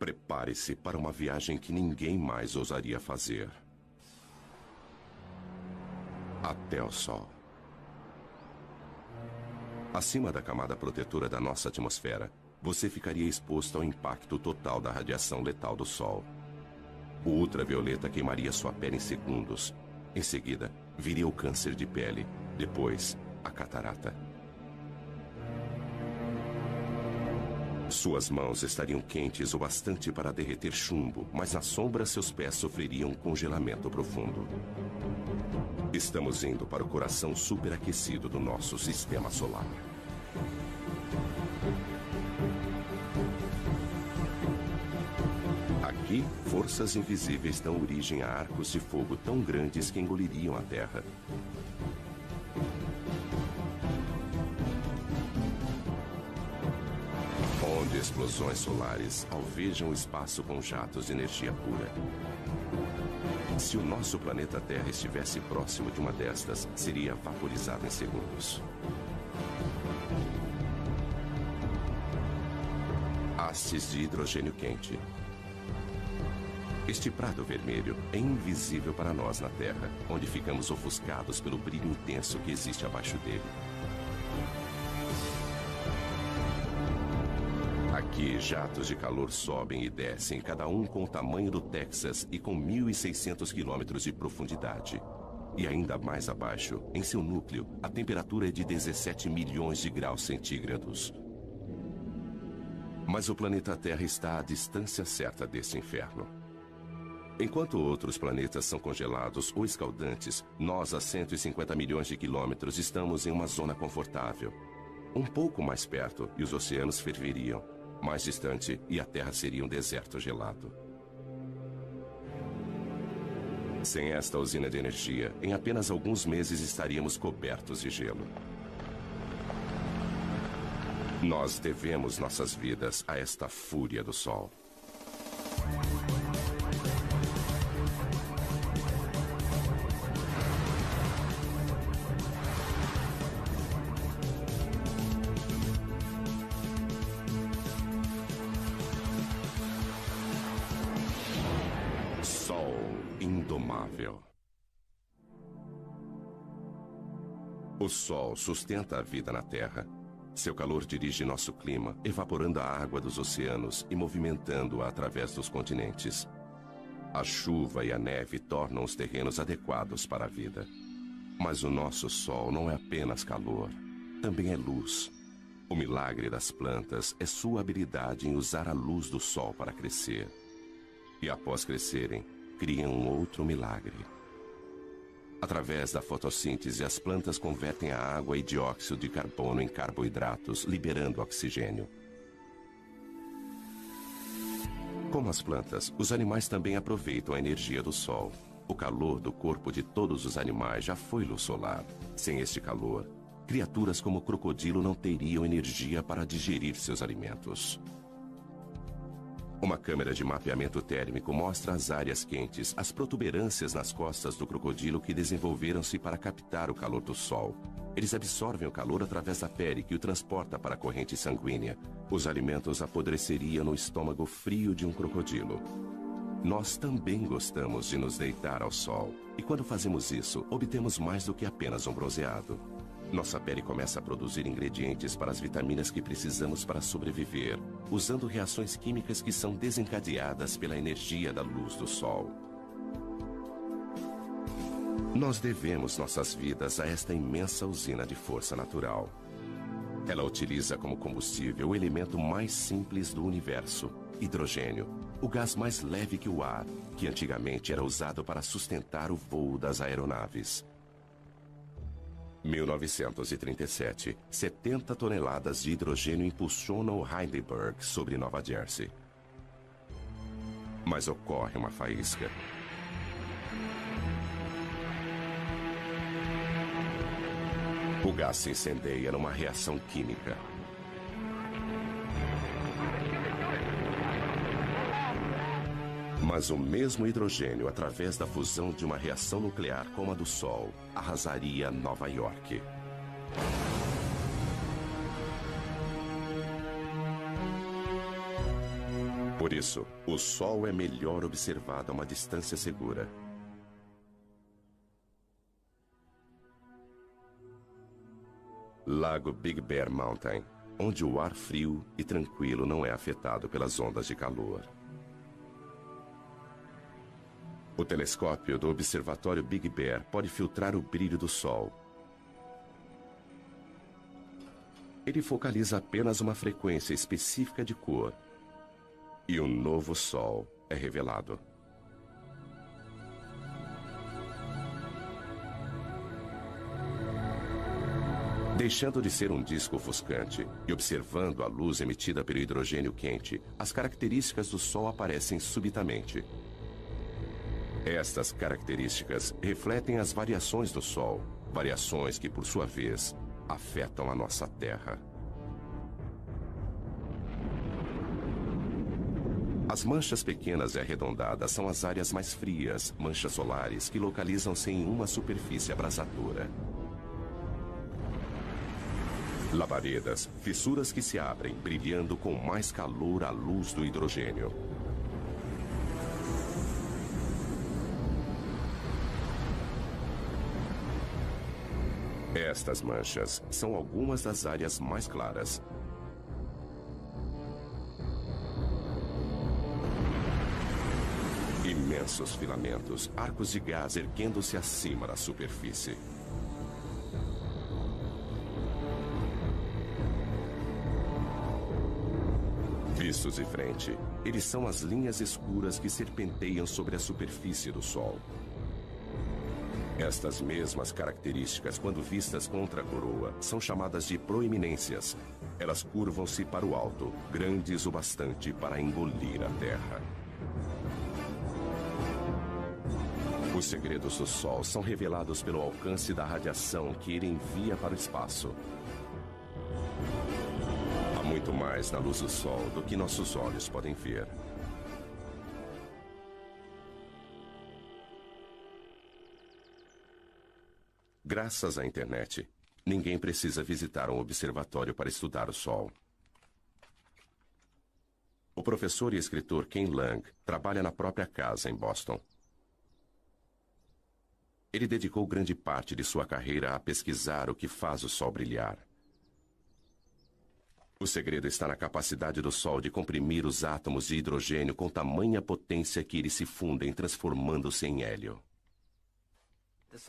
Prepare-se para uma viagem que ninguém mais ousaria fazer. Até o Sol. Acima da camada protetora da nossa atmosfera, você ficaria exposto ao impacto total da radiação letal do Sol. O ultravioleta queimaria sua pele em segundos. Em seguida, viria o câncer de pele. Depois, a catarata. Suas mãos estariam quentes o bastante para derreter chumbo, mas na sombra seus pés sofreriam um congelamento profundo. Estamos indo para o coração superaquecido do nosso sistema solar. Aqui, forças invisíveis dão origem a arcos de fogo tão grandes que engoliriam a Terra. Onde explosões solares alvejam o espaço com jatos de energia pura. Se o nosso planeta Terra estivesse próximo de uma destas, seria vaporizado em segundos. Hastes de hidrogênio quente. Este prado vermelho é invisível para nós na Terra, onde ficamos ofuscados pelo brilho intenso que existe abaixo dele. Aqui, jatos de calor sobem e descem, cada um com o tamanho do Texas e com 1.600 quilômetros de profundidade. E ainda mais abaixo, em seu núcleo, a temperatura é de 17 milhões de graus centígrados. Mas o planeta Terra está à distância certa desse inferno. Enquanto outros planetas são congelados ou escaldantes, nós, a 150 milhões de quilômetros, estamos em uma zona confortável. Um pouco mais perto e os oceanos ferveriam. Mais distante e a Terra seria um deserto gelado. Sem esta usina de energia, em apenas alguns meses estaríamos cobertos de gelo. Nós devemos nossas vidas a esta fúria do Sol. Sol indomável. O Sol sustenta a vida na Terra. Seu calor dirige nosso clima, evaporando a água dos oceanos e movimentando-a através dos continentes. A chuva e a neve tornam os terrenos adequados para a vida. Mas o nosso Sol não é apenas calor, também é luz. O milagre das plantas é sua habilidade em usar a luz do Sol para crescer. E após crescerem, criam um outro milagre. Através da fotossíntese, as plantas convertem a água e dióxido de carbono em carboidratos, liberando oxigênio. Como as plantas, os animais também aproveitam a energia do Sol. O calor do corpo de todos os animais já foi luz solar. Sem este calor, criaturas como o crocodilo não teriam energia para digerir seus alimentos. Uma câmera de mapeamento térmico mostra as áreas quentes, as protuberâncias nas costas do crocodilo que desenvolveram-se para captar o calor do Sol. Eles absorvem o calor através da pele, que o transporta para a corrente sanguínea. Os alimentos apodreceriam no estômago frio de um crocodilo. Nós também gostamos de nos deitar ao sol. E quando fazemos isso, obtemos mais do que apenas um bronzeado. Nossa pele começa a produzir ingredientes para as vitaminas que precisamos para sobreviver, usando reações químicas que são desencadeadas pela energia da luz do Sol. Nós devemos nossas vidas a esta imensa usina de força natural. Ela utiliza como combustível o elemento mais simples do universo, hidrogênio, o gás mais leve que o ar, que antigamente era usado para sustentar o voo das aeronaves. 1937, 70 toneladas de hidrogênio impulsionam o Heidelberg sobre Nova Jersey. Mas ocorre uma faísca. O gás se incendeia numa reação química. Mas o mesmo hidrogênio, através da fusão de uma reação nuclear como a do Sol, arrasaria Nova York. Por Por isso, o Sol é melhor observado a uma distância segura. Lago Big Bear Mountain, onde o ar frio e tranquilo não é afetado pelas ondas de calor. O telescópio do observatório Big Bear pode filtrar o brilho do Sol. Ele focaliza apenas uma frequência específica de cor. E um novo Sol é revelado. Deixando de ser um disco ofuscante e observando a luz emitida pelo hidrogênio quente, as características do Sol aparecem subitamente. Estas características refletem as variações do Sol, variações que, por sua vez, afetam a nossa Terra. As manchas pequenas e arredondadas são as áreas mais frias, manchas solares que localizam-se em uma superfície abrasadora. Labaredas, fissuras que se abrem, brilhando com mais calor à luz do hidrogênio. Estas manchas são algumas das áreas mais claras. Imensos filamentos, arcos de gás erguendo-se acima da superfície. Vistos de frente, eles são as linhas escuras que serpenteiam sobre a superfície do Sol. Estas mesmas características, quando vistas contra a coroa, são chamadas de proeminências. Elas curvam-se para o alto, grandes o bastante para engolir a Terra. Os segredos do Sol são revelados pelo alcance da radiação que ele envia para o espaço. Há muito mais na luz do Sol do que nossos olhos podem ver. Graças à internet, ninguém precisa visitar um observatório para estudar o Sol. O professor e escritor Ken Lang trabalha na própria casa em Boston. Ele dedicou grande parte de sua carreira a pesquisar o que faz o Sol brilhar. O segredo está na capacidade do Sol de comprimir os átomos de hidrogênio com tamanha potência que eles se fundem, transformando-se em hélio.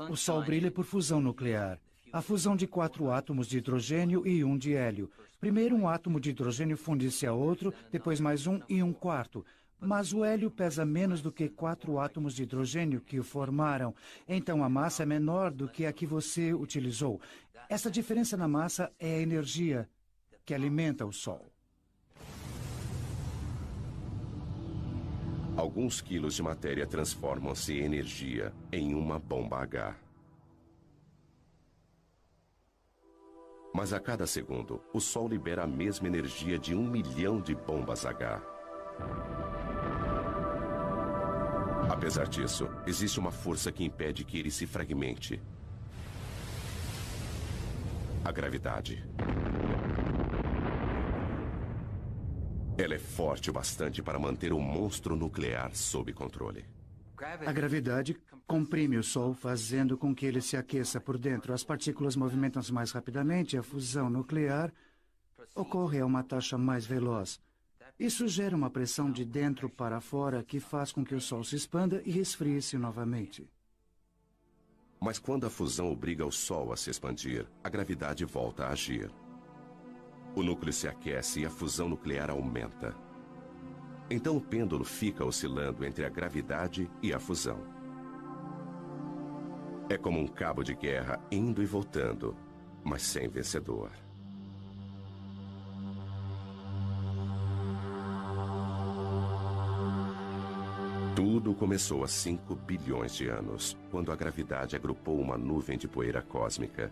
O Sol brilha por fusão nuclear. A fusão de 4 átomos de hidrogênio e 1 de hélio. Primeiro um átomo de hidrogênio funde-se a outro, depois mais um e um quarto. Mas o hélio pesa menos do que 4 átomos de hidrogênio que o formaram. Então a massa é menor do que a que você utilizou. Essa diferença na massa é a energia que alimenta o Sol. Alguns quilos de matéria transformam-se em energia em uma bomba H. Mas a cada segundo, o Sol libera a mesma energia de 1 milhão de bombas H. Apesar disso, existe uma força que impede que ele se fragmente. A gravidade. Ela é forte o bastante para manter o monstro nuclear sob controle. A gravidade comprime o Sol, fazendo com que ele se aqueça por dentro. As partículas movimentam-se mais rapidamente e a fusão nuclear ocorre a uma taxa mais veloz. Isso gera uma pressão de dentro para fora que faz com que o Sol se expanda e esfrie-se novamente. Mas quando a fusão obriga o Sol a se expandir, a gravidade volta a agir. O núcleo se aquece e a fusão nuclear aumenta. Então o pêndulo fica oscilando entre a gravidade e a fusão. É como um cabo de guerra indo e voltando, mas sem vencedor. Tudo começou há 5 bilhões de anos, quando a gravidade agrupou uma nuvem de poeira cósmica.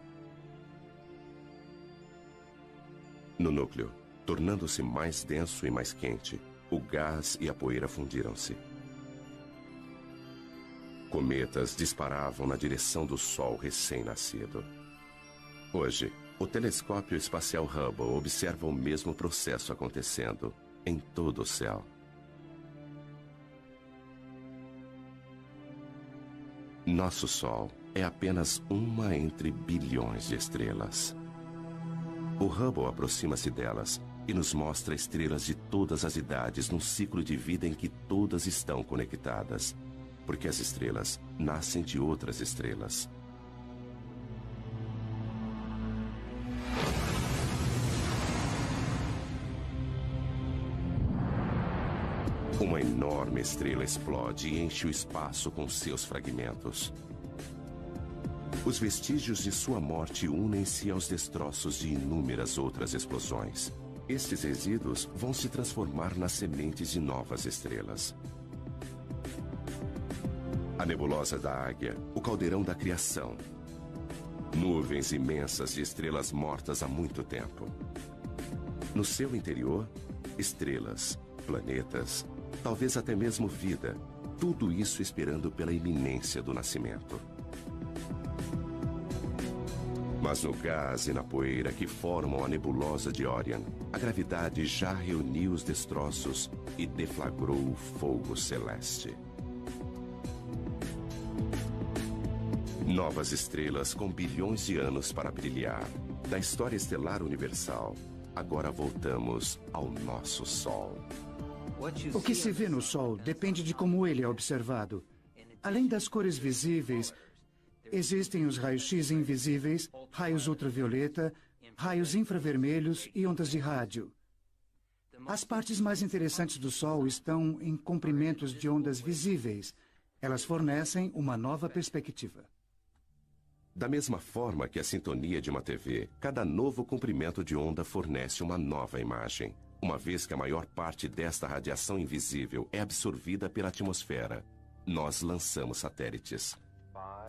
No núcleo, tornando-se mais denso e mais quente, o gás e a poeira fundiram-se. Cometas disparavam na direção do Sol recém-nascido. Hoje, o telescópio espacial Hubble observa o mesmo processo acontecendo em todo o céu. Nosso Sol é apenas uma entre bilhões de estrelas. O Hubble aproxima-se delas e nos mostra estrelas de todas as idades num ciclo de vida em que todas estão conectadas, porque as estrelas nascem de outras estrelas. Uma enorme estrela explode e enche o espaço com seus fragmentos. Os vestígios de sua morte unem-se aos destroços de inúmeras outras explosões. Estes resíduos vão se transformar nas sementes de novas estrelas. A nebulosa da Águia, o caldeirão da criação. Nuvens imensas de estrelas mortas há muito tempo. No seu interior, estrelas, planetas, talvez até mesmo vida. Tudo isso esperando pela iminência do nascimento. Mas no gás e na poeira que formam a nebulosa de Orion, a gravidade já reuniu os destroços e deflagrou o fogo celeste. Novas estrelas com bilhões de anos para brilhar. Da história estelar universal, agora voltamos ao nosso Sol. O que se vê no Sol depende de como ele é observado. Além das cores visíveis, existem os raios-x invisíveis, raios ultravioleta, raios infravermelhos e ondas de rádio. As partes mais interessantes do Sol estão em comprimentos de ondas visíveis. Elas fornecem uma nova perspectiva. Da mesma forma que a sintonia de uma TV, cada novo comprimento de onda fornece uma nova imagem, uma vez que a maior parte desta radiação invisível é absorvida pela atmosfera. Nós lançamos satélites.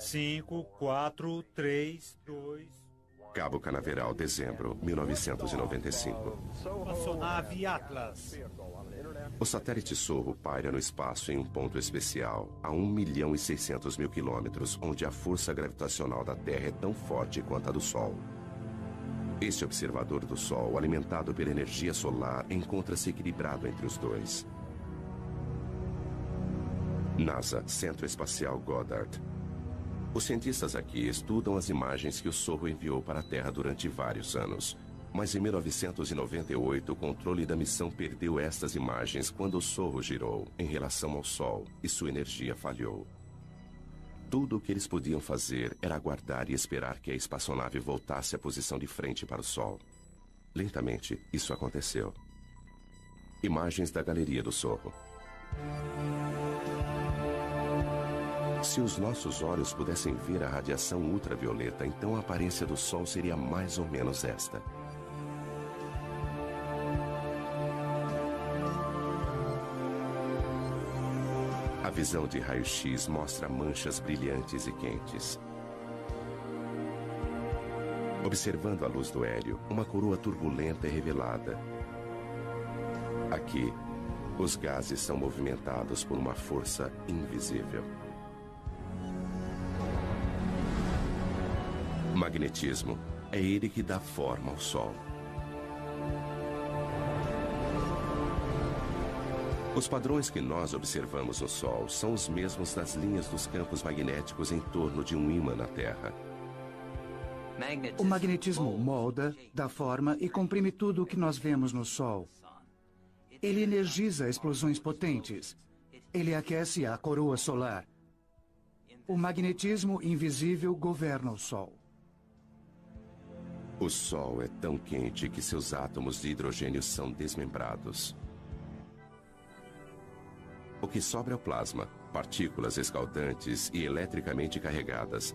5, 4, 3, 2... Cabo Canaveral, dezembro, 1995. Espaçonave Atlas. O satélite Sorro paira no espaço em um ponto especial, a 1.600.000 quilômetros, onde a força gravitacional da Terra é tão forte quanto a do Sol. Este observador do Sol, alimentado pela energia solar, encontra-se equilibrado entre os dois. NASA, Centro Espacial Goddard. Os cientistas aqui estudam as imagens que o Sorro enviou para a Terra durante vários anos. Mas em 1998, o controle da missão perdeu estas imagens quando o Sorro girou em relação ao Sol e sua energia falhou. Tudo o que eles podiam fazer era aguardar e esperar que a espaçonave voltasse à posição de frente para o Sol. Lentamente, isso aconteceu. Imagens da galeria do Sorro. Se os nossos olhos pudessem ver a radiação ultravioleta, então a aparência do Sol seria mais ou menos esta. A visão de raio-x mostra manchas brilhantes e quentes. Observando a luz do hélio, uma coroa turbulenta é revelada. Aqui, os gases são movimentados por uma força invisível. Magnetismo. É ele que dá forma ao Sol. Os padrões que nós observamos no Sol são os mesmos das linhas dos campos magnéticos em torno de um ímã na Terra. O magnetismo molda, dá forma e comprime tudo o que nós vemos no Sol. Ele energiza explosões potentes. Ele aquece a coroa solar. O magnetismo invisível governa o Sol. O Sol é tão quente que seus átomos de hidrogênio são desmembrados. O que sobra é o plasma, partículas escaldantes e eletricamente carregadas.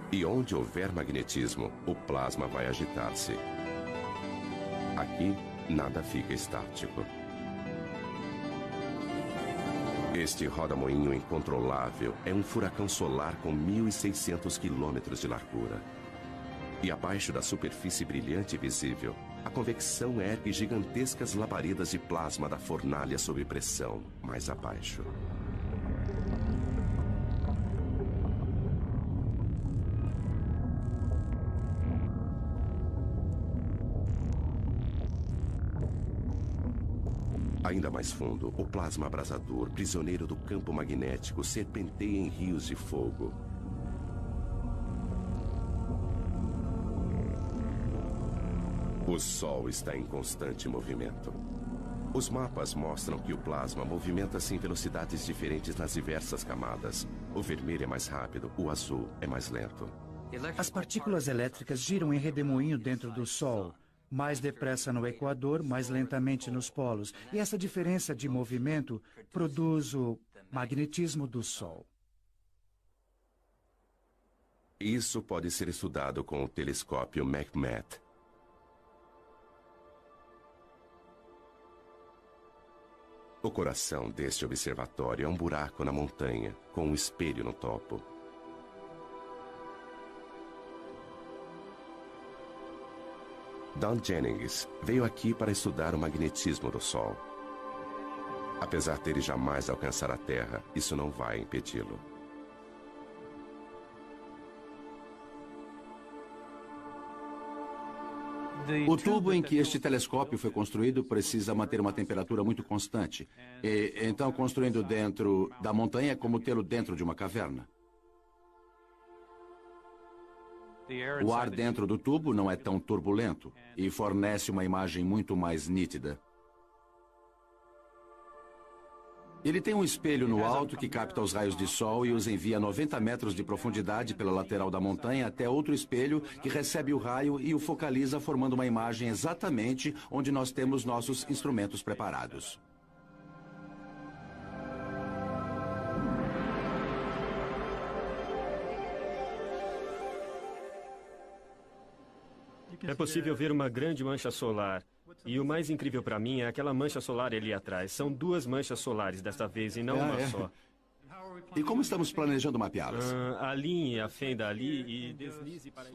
E onde houver magnetismo, o plasma vai agitar-se. Aqui, nada fica estático. Este roda-moinho incontrolável é um furacão solar com 1.600 quilômetros de largura. E abaixo da superfície brilhante e visível, a convecção ergue gigantescas labaredas de plasma da fornalha sob pressão, mais abaixo. A Ainda mais fundo, o plasma abrasador, prisioneiro do campo magnético, serpenteia em rios de fogo. O Sol está em constante movimento. Os mapas mostram que o plasma movimenta-se em velocidades diferentes nas diversas camadas. O vermelho é mais rápido, o azul é mais lento. As partículas elétricas giram em redemoinho dentro do Sol. Mais depressa no Equador, mais lentamente nos polos. E essa diferença de movimento produz o magnetismo do Sol. Isso pode ser estudado com o telescópio McMath. O coração deste observatório é um buraco na montanha, com um espelho no topo. Don Jennings veio aqui para estudar o magnetismo do Sol. Apesar dele jamais alcançar a Terra, isso não vai impedi-lo. O tubo em que este telescópio foi construído precisa manter uma temperatura muito constante. E, então, construindo dentro da montanha é como tê-lo dentro de uma caverna. O ar dentro do tubo não é tão turbulento e fornece uma imagem muito mais nítida. Ele tem um espelho no alto que capta os raios de sol e os envia a 90 metros de profundidade pela lateral da montanha até outro espelho que recebe o raio e o focaliza, formando uma imagem exatamente onde nós temos nossos instrumentos preparados. É possível ver uma grande mancha solar. E o mais incrível para mim é aquela mancha solar ali atrás. São duas manchas solares desta vez e não uma só. E como estamos planejando mapeá-las? Alinhe a fenda ali e deslize para...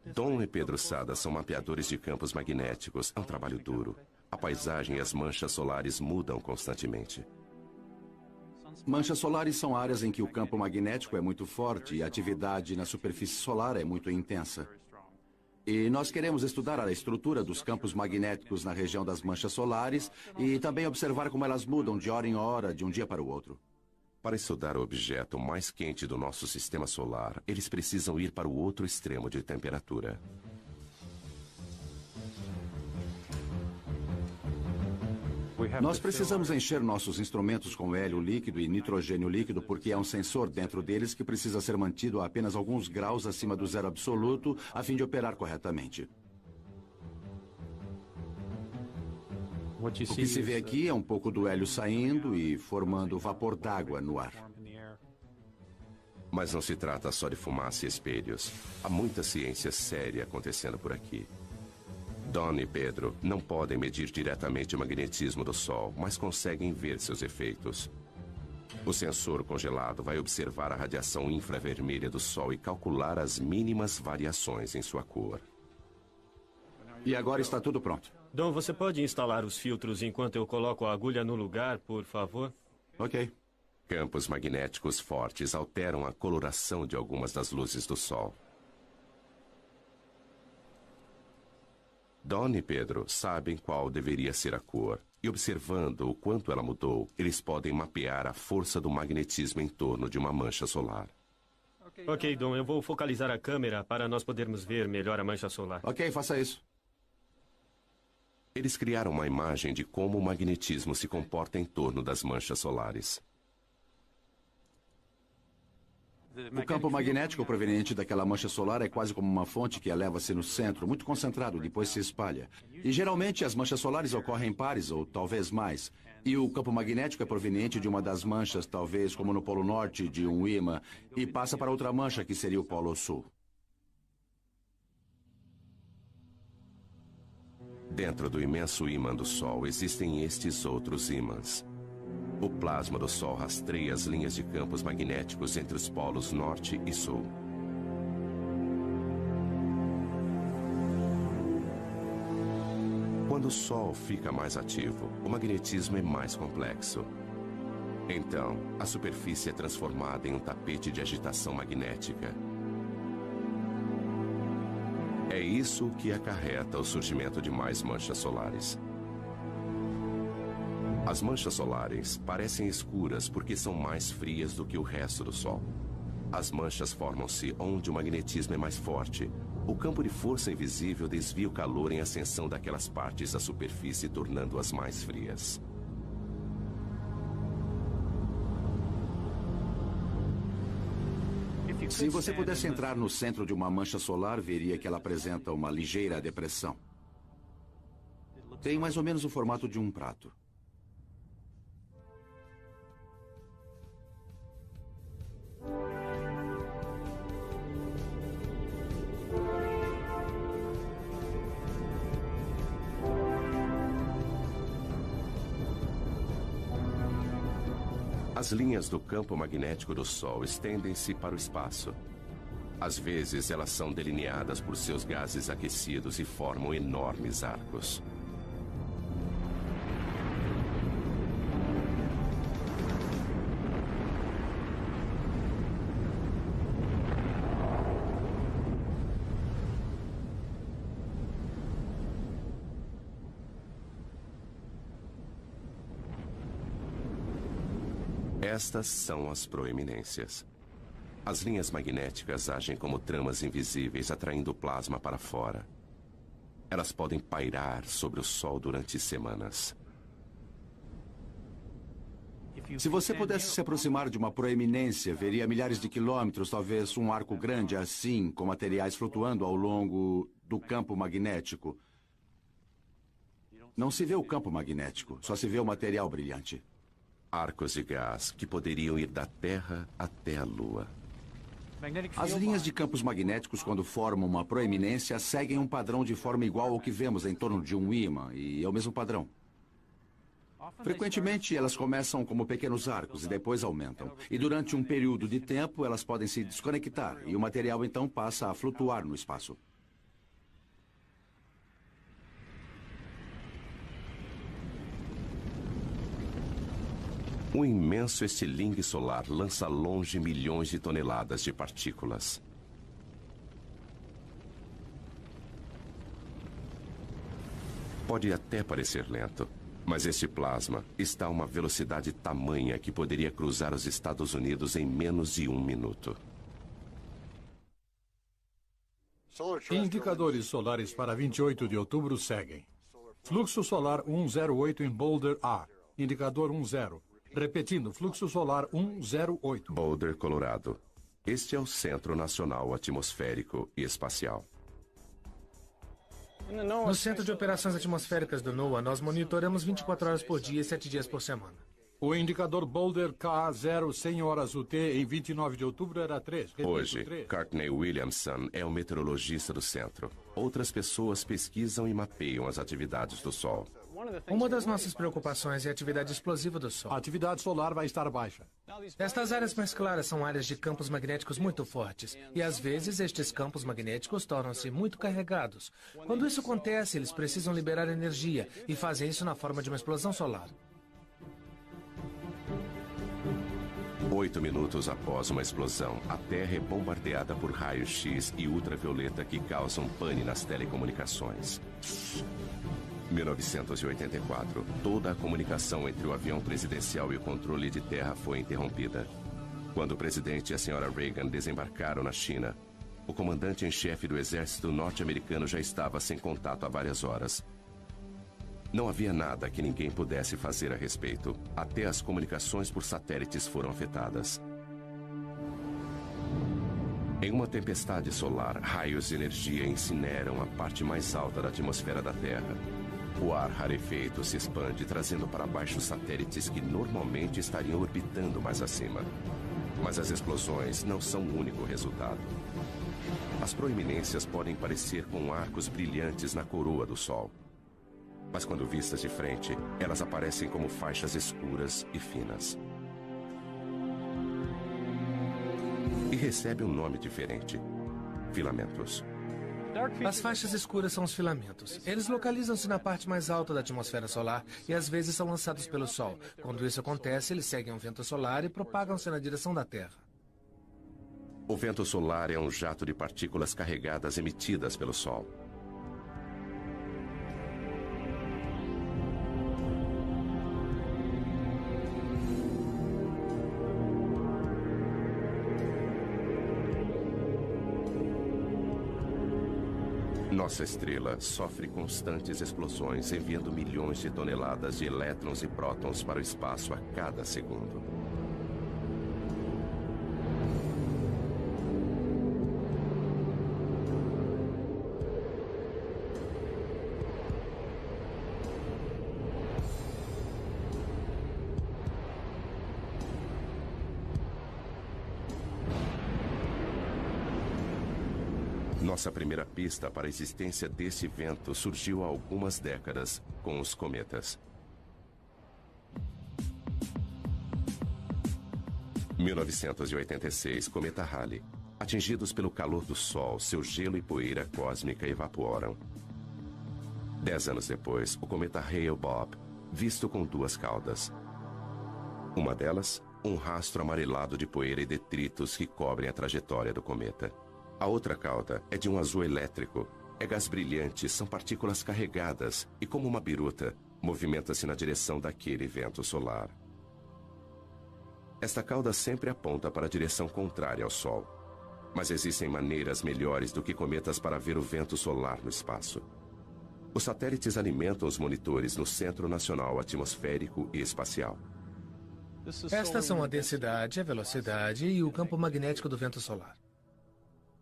Don e Pedro Sada são mapeadores de campos magnéticos. É um trabalho duro. A paisagem e as manchas solares mudam constantemente. Manchas solares são áreas em que o campo magnético é muito forte e a atividade na superfície solar é muito intensa. E nós queremos estudar a estrutura dos campos magnéticos na região das manchas solares e também observar como elas mudam de hora em hora, de um dia para o outro. Para estudar o objeto mais quente do nosso sistema solar, eles precisam ir para o outro extremo de temperatura. Nós precisamos encher nossos instrumentos com hélio líquido e nitrogênio líquido porque há um sensor dentro deles que precisa ser mantido a apenas alguns graus acima do zero absoluto a fim de operar corretamente. O que se vê aqui é um pouco do hélio saindo e formando vapor d'água no ar. Mas não se trata só de fumaça e espelhos. Há muita ciência séria acontecendo por aqui. Don e Pedro não podem medir diretamente o magnetismo do Sol, mas conseguem ver seus efeitos. O sensor congelado vai observar a radiação infravermelha do Sol e calcular as mínimas variações em sua cor. E agora está tudo pronto. Don, você pode instalar os filtros enquanto eu coloco a agulha no lugar, por favor? Ok. Campos magnéticos fortes alteram a coloração de algumas das luzes do Sol. Don e Pedro sabem qual deveria ser a cor, e observando o quanto ela mudou, eles podem mapear a força do magnetismo em torno de uma mancha solar. Ok, Don, eu vou focalizar a câmera para nós podermos ver melhor a mancha solar. Ok, faça isso. Eles criaram uma imagem de como o magnetismo se comporta em torno das manchas solares. O campo magnético proveniente daquela mancha solar é quase como uma fonte que eleva-se no centro, muito concentrado, depois se espalha. E geralmente as manchas solares ocorrem em pares, ou talvez mais. E o campo magnético é proveniente de uma das manchas, talvez como no Polo Norte, de um ímã, e passa para outra mancha, que seria o Polo Sul. Dentro do imenso ímã do Sol existem estes outros ímãs. O plasma do Sol rastreia as linhas de campos magnéticos entre os polos norte e sul. Quando o Sol fica mais ativo, o magnetismo é mais complexo. Então, a superfície é transformada em um tapete de agitação magnética. É isso que acarreta o surgimento de mais manchas solares. As manchas solares parecem escuras porque são mais frias do que o resto do Sol. As manchas formam-se onde o magnetismo é mais forte. O campo de força invisível desvia o calor em ascensão daquelas partes da superfície, tornando-as mais frias. Se você pudesse entrar no centro de uma mancha solar, veria que ela apresenta uma ligeira depressão. Tem mais ou menos o formato de um prato. As linhas do campo magnético do Sol estendem-se para o espaço. Às vezes, elas são delineadas por seus gases aquecidos e formam enormes arcos. Estas são as proeminências. As linhas magnéticas agem como tramas invisíveis, atraindo o plasma para fora. Elas podem pairar sobre o Sol durante semanas. Se você pudesse se aproximar de uma proeminência, veria milhares de quilômetros, talvez um arco grande assim, com materiais flutuando ao longo do campo magnético. Não se vê o campo magnético, só se vê o material brilhante. Arcos de gás que poderiam ir da Terra até a Lua. As linhas de campos magnéticos, quando formam uma proeminência, seguem um padrão de forma igual ao que vemos em torno de um ímã, e é o mesmo padrão. Frequentemente, elas começam como pequenos arcos e depois aumentam. E durante um período de tempo, elas podem se desconectar, e o material então passa a flutuar no espaço. Um imenso estilingue solar lança longe milhões de toneladas de partículas. Pode até parecer lento, mas este plasma está a uma velocidade tamanha que poderia cruzar os Estados Unidos em menos de 1 minuto. Indicadores solares para 28 de outubro seguem. Fluxo solar 108 em Boulder A. Indicador 10. Repetindo, fluxo solar 108. Boulder, Colorado. Este é o Centro Nacional Atmosférico e Espacial. No Centro de Operações Atmosféricas do NOAA, nós monitoramos 24 horas por dia e 7 dias por semana. O indicador Boulder K0 100 horas UT em 29 de outubro era 3. Repito, Hoje, 3. Courtney Williamson é o meteorologista do centro. Outras pessoas pesquisam e mapeiam as atividades do Sol. Uma das nossas preocupações é a atividade explosiva do Sol. A atividade solar vai estar baixa. Estas áreas mais claras são áreas de campos magnéticos muito fortes, e às vezes estes campos magnéticos tornam-se muito carregados. Quando isso acontece, eles precisam liberar energia, e fazem isso na forma de uma explosão solar. 8 minutos após uma explosão, a Terra é bombardeada por raios X e ultravioleta que causam pane nas telecomunicações. 1984, toda a comunicação entre o avião presidencial e o controle de terra foi interrompida. Quando o presidente e a senhora Reagan desembarcaram na China, o comandante em chefe do exército norte-americano já estava sem contato há várias horas. Não havia nada que ninguém pudesse fazer a respeito. Até as comunicações por satélites foram afetadas. Em uma tempestade solar, raios de energia incineram a parte mais alta da atmosfera da Terra. O ar rarefeito se expande, trazendo para baixo satélites que normalmente estariam orbitando mais acima. Mas as explosões não são o único resultado. As proeminências podem parecer com arcos brilhantes na coroa do Sol. Mas quando vistas de frente, elas aparecem como faixas escuras e finas. E recebe um nome diferente: filamentos. As faixas escuras são os filamentos. Eles localizam-se na parte mais alta da atmosfera solar e às vezes são lançados pelo Sol. Quando isso acontece, eles seguem um vento solar e propagam-se na direção da Terra. O vento solar é um jato de partículas carregadas emitidas pelo Sol. Nossa estrela sofre constantes explosões, enviando milhões de toneladas de elétrons e prótons para o espaço a cada segundo. Nossa primeira pista para a existência desse vento surgiu há algumas décadas com os cometas. 1986, cometa Halley. Atingidos pelo calor do Sol, seu gelo e poeira cósmica evaporam. 10 anos depois, o cometa Hale-Bopp, visto com duas caudas. Uma delas, um rastro amarelado de poeira e detritos que cobrem a trajetória do cometa. A outra cauda é de um azul elétrico. É gás brilhante, são partículas carregadas e, como uma biruta, movimenta-se na direção daquele vento solar. Esta cauda sempre aponta para a direção contrária ao Sol. Mas existem maneiras melhores do que cometas para ver o vento solar no espaço. Os satélites alimentam os monitores no Centro Nacional Atmosférico e Espacial. Estas são a densidade, a velocidade e o campo magnético do vento solar.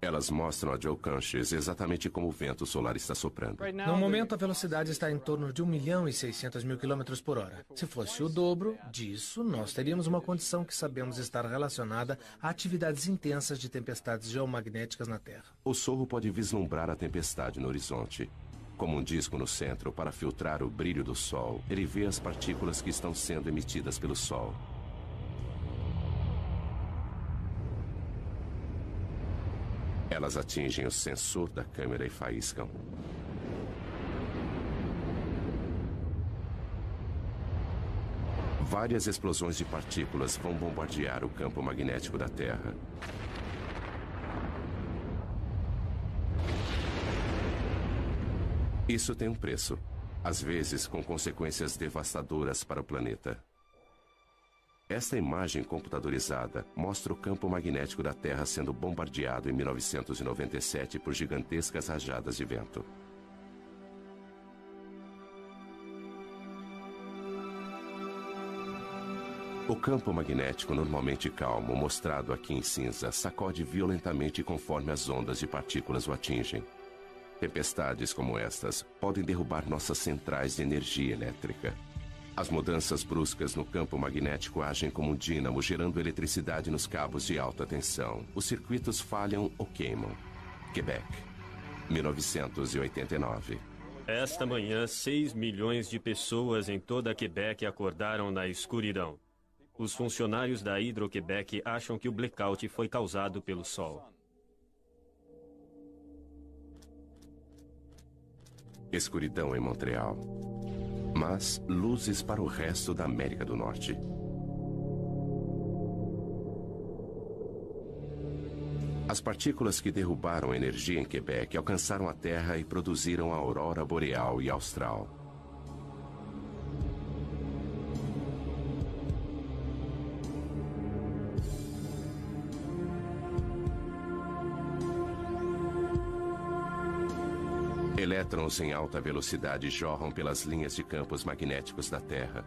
Elas mostram a Joe Canches exatamente como o vento solar está soprando. No momento, a velocidade está em torno de 1.600.000 km por hora. Se fosse o dobro disso, nós teríamos uma condição que sabemos estar relacionada a atividades intensas de tempestades geomagnéticas na Terra. O sorro pode vislumbrar a tempestade no horizonte. Como um disco no centro para filtrar o brilho do Sol, ele vê as partículas que estão sendo emitidas pelo Sol. Elas atingem o sensor da câmera e faiscam. Várias explosões de partículas vão bombardear o campo magnético da Terra. Isso tem um preço, às vezes com consequências devastadoras para o planeta. Esta imagem computadorizada mostra o campo magnético da Terra sendo bombardeado em 1997 por gigantescas rajadas de vento. O campo magnético normalmente calmo, mostrado aqui em cinza, sacode violentamente conforme as ondas de partículas o atingem. Tempestades como estas podem derrubar nossas centrais de energia elétrica. As mudanças bruscas no campo magnético agem como um dínamo, gerando eletricidade nos cabos de alta tensão. Os circuitos falham ou queimam. Quebec, 1989. Esta manhã, 6 milhões de pessoas em toda Quebec acordaram na escuridão. Os funcionários da Hydro-Québec acham que o blackout foi causado pelo Sol. Escuridão em Montreal. Mas luzes para o resto da América do Norte. As partículas que derrubaram energia em Quebec alcançaram a Terra e produziram a aurora boreal e austral. Elétrons em alta velocidade jorram pelas linhas de campos magnéticos da Terra.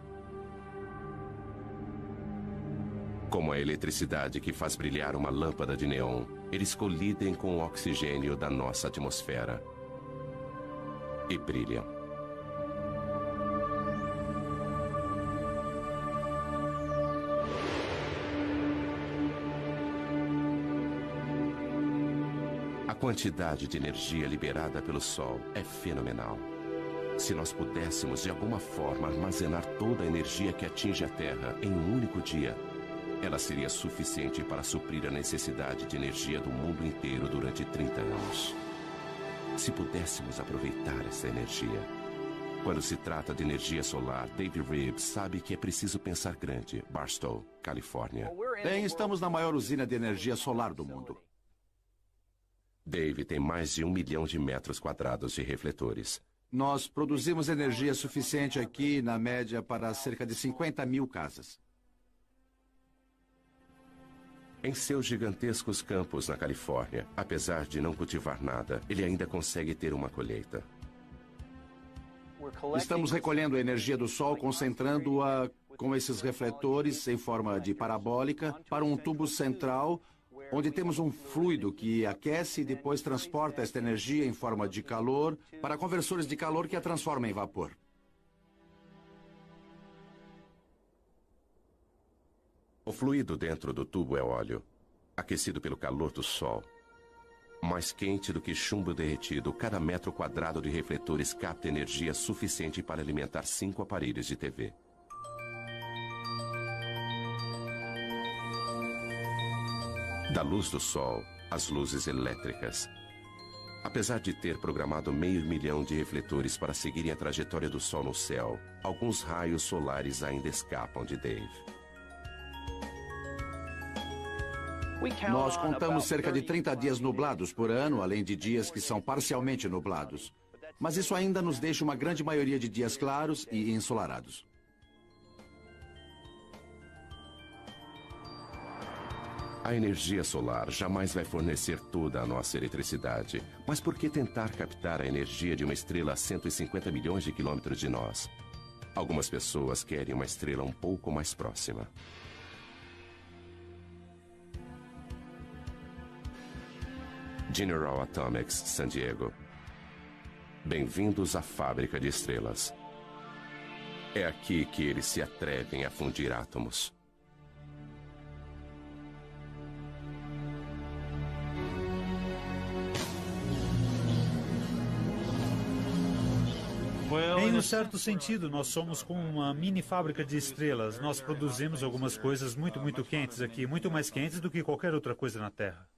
Como a eletricidade que faz brilhar uma lâmpada de neon, eles colidem com o oxigênio da nossa atmosfera. E brilham. A quantidade de energia liberada pelo Sol é fenomenal. Se nós pudéssemos, de alguma forma, armazenar toda a energia que atinge a Terra em um único dia, ela seria suficiente para suprir a necessidade de energia do mundo inteiro durante 30 anos. Se pudéssemos aproveitar essa energia. Quando se trata de energia solar, Dave Reeves sabe que é preciso pensar grande. Barstow, Califórnia. Bem, estamos na maior usina de energia solar do mundo. Dave tem mais de 1 milhão de metros quadrados de refletores. Nós produzimos energia suficiente aqui, na média, para cerca de 50 mil casas. Em seus gigantescos campos na Califórnia, apesar de não cultivar nada, ele ainda consegue ter uma colheita. Estamos recolhendo a energia do Sol, concentrando-a com esses refletores em forma de parabólica para um tubo central, onde temos um fluido que aquece e depois transporta esta energia em forma de calor para conversores de calor que a transformam em vapor. O fluido dentro do tubo é óleo, aquecido pelo calor do Sol. Mais quente do que chumbo derretido, cada metro quadrado de refletores capta energia suficiente para alimentar 5 aparelhos de TV. Da luz do Sol, as luzes elétricas. Apesar de ter programado 500 mil de refletores para seguirem a trajetória do Sol no céu, alguns raios solares ainda escapam de Dave. Nós contamos cerca de 30 dias nublados por ano, além de dias que são parcialmente nublados. Mas isso ainda nos deixa uma grande maioria de dias claros e ensolarados. A energia solar jamais vai fornecer toda a nossa eletricidade. Mas por que tentar captar a energia de uma estrela a 150 milhões de quilômetros de nós? Algumas pessoas querem uma estrela um pouco mais próxima. General Atomics, San Diego. Bem-vindos à fábrica de estrelas. É aqui que eles se atrevem a fundir átomos. Em um certo sentido, nós somos como uma mini fábrica de estrelas. Nós produzimos algumas coisas muito quentes aqui, muito mais quentes do que qualquer outra coisa na Terra.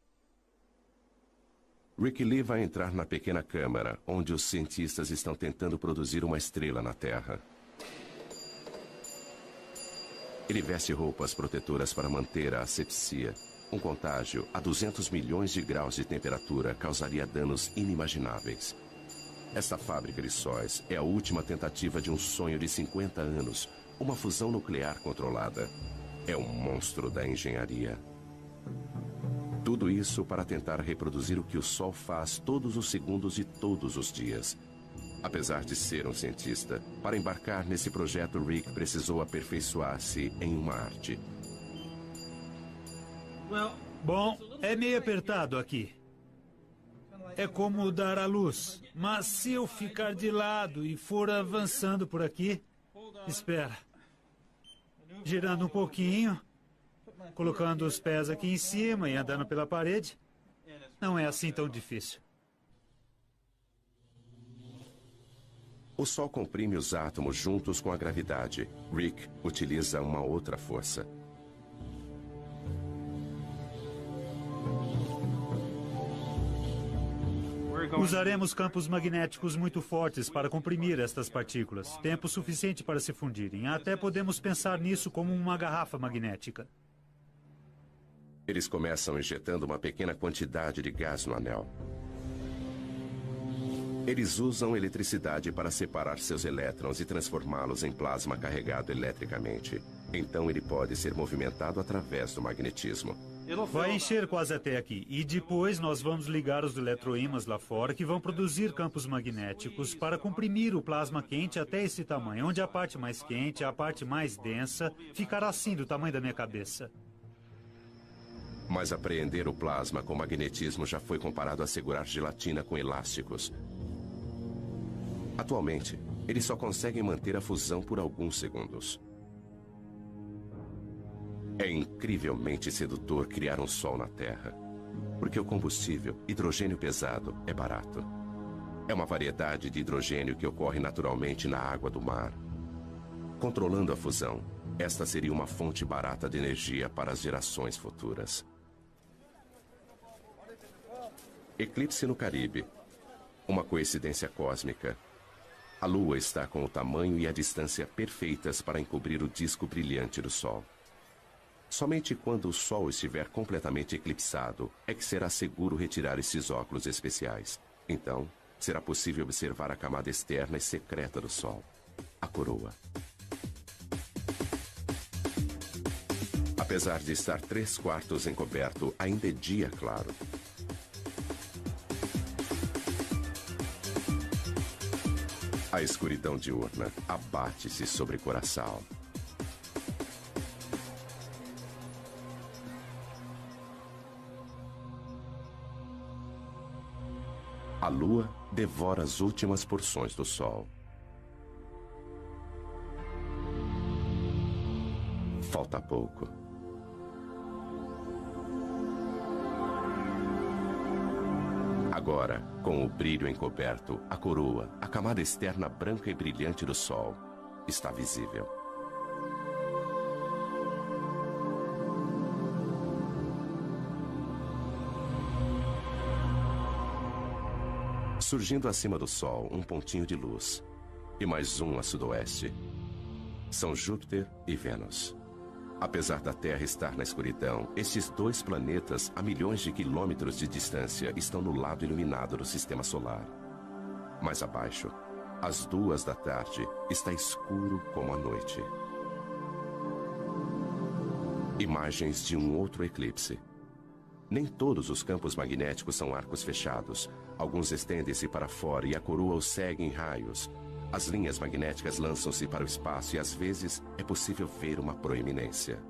Rick Lee vai entrar na pequena câmara, onde os cientistas estão tentando produzir uma estrela na Terra. Ele veste roupas protetoras para manter a asepsia. Um contágio a 200 milhões de graus de temperatura causaria danos inimagináveis. Esta fábrica de sóis é a última tentativa de um sonho de 50 anos, uma fusão nuclear controlada. É um monstro da engenharia. Tudo isso para tentar reproduzir o que o Sol faz todos os segundos de todos os dias. Apesar de ser um cientista, para embarcar nesse projeto, Rick precisou aperfeiçoar-se em uma arte. Bom, é meio apertado aqui. É como dar à luz. Mas se eu ficar de lado e for avançando por aqui... Espera. Girando um pouquinho... Colocando os pés aqui em cima e andando pela parede, não é assim tão difícil. O Sol comprime os átomos juntos com a gravidade. Rick utiliza uma outra força. Usaremos campos magnéticos muito fortes para comprimir estas partículas. Tempo suficiente para se fundirem. Até podemos pensar nisso como uma garrafa magnética. Eles começam injetando uma pequena quantidade de gás no anel. Eles usam eletricidade para separar seus elétrons e transformá-los em plasma carregado eletricamente. Então ele pode ser movimentado através do magnetismo. Vai encher quase até aqui. E depois nós vamos ligar os eletroímãs lá fora que vão produzir campos magnéticos para comprimir o plasma quente até esse tamanho, onde a parte mais quente, a parte mais densa, ficará assim do tamanho da minha cabeça. Mas apreender o plasma com magnetismo já foi comparado a segurar gelatina com elásticos. Atualmente, eles só conseguem manter a fusão por alguns segundos. É incrivelmente sedutor criar um Sol na Terra, porque o combustível, hidrogênio pesado, é barato. É uma variedade de hidrogênio que ocorre naturalmente na água do mar. Controlando a fusão, esta seria uma fonte barata de energia para as gerações futuras. Eclipse no Caribe. Uma coincidência cósmica. A Lua está com o tamanho e a distância perfeitas para encobrir o disco brilhante do Sol. Somente quando o Sol estiver completamente eclipsado é que será seguro retirar esses óculos especiais. Então, será possível observar a camada externa e secreta do Sol, a coroa. Apesar de estar 3/4 encoberto, ainda é dia claro. A escuridão diurna abate-se sobre Curaçao. A lua devora as últimas porções do sol. Falta pouco. Agora, com o brilho encoberto, a coroa, a camada externa branca e brilhante do sol, está visível. Surgindo acima do Sol, um pontinho de luz. E mais um a sudoeste. São Júpiter e Vênus. Apesar da Terra estar na escuridão, estes dois planetas, a milhões de quilômetros de distância, estão no lado iluminado do Sistema Solar. Mais abaixo, às 2 da tarde, está escuro como a noite. Imagens de um outro eclipse. Nem todos os campos magnéticos são arcos fechados. Alguns estendem-se para fora e a coroa os segue em raios. As linhas magnéticas lançam-se para o espaço e às vezes é possível ver uma proeminência.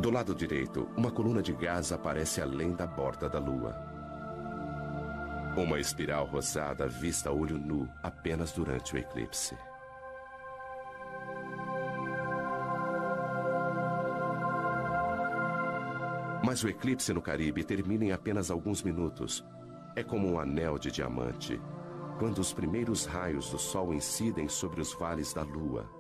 Do lado direito, uma coluna de gás aparece além da borda da Lua. Uma espiral rosada vista a olho nu apenas durante o eclipse. Mas o eclipse no Caribe termina em apenas alguns minutos. É como um anel de diamante, quando os primeiros raios do Sol incidem sobre os vales da Lua.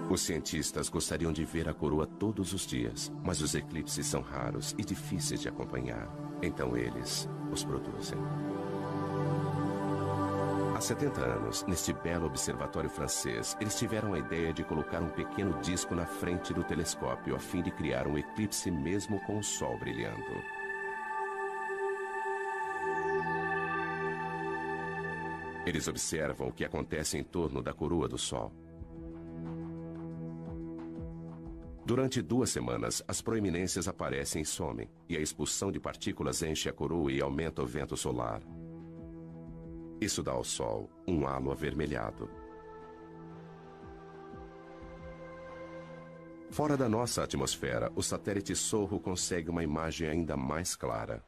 Os cientistas gostariam de ver a coroa todos os dias, mas os eclipses são raros e difíceis de acompanhar. Então eles os produzem. Há 70 anos, neste belo observatório francês, eles tiveram a ideia de colocar um pequeno disco na frente do telescópio a fim de criar um eclipse mesmo com o Sol brilhando. Eles observam o que acontece em torno da coroa do Sol. Durante 2 semanas, as proeminências aparecem e somem, e a expulsão de partículas enche a coroa e aumenta o vento solar. Isso dá ao Sol um halo avermelhado. Fora da nossa atmosfera, o satélite Sorro consegue uma imagem ainda mais clara.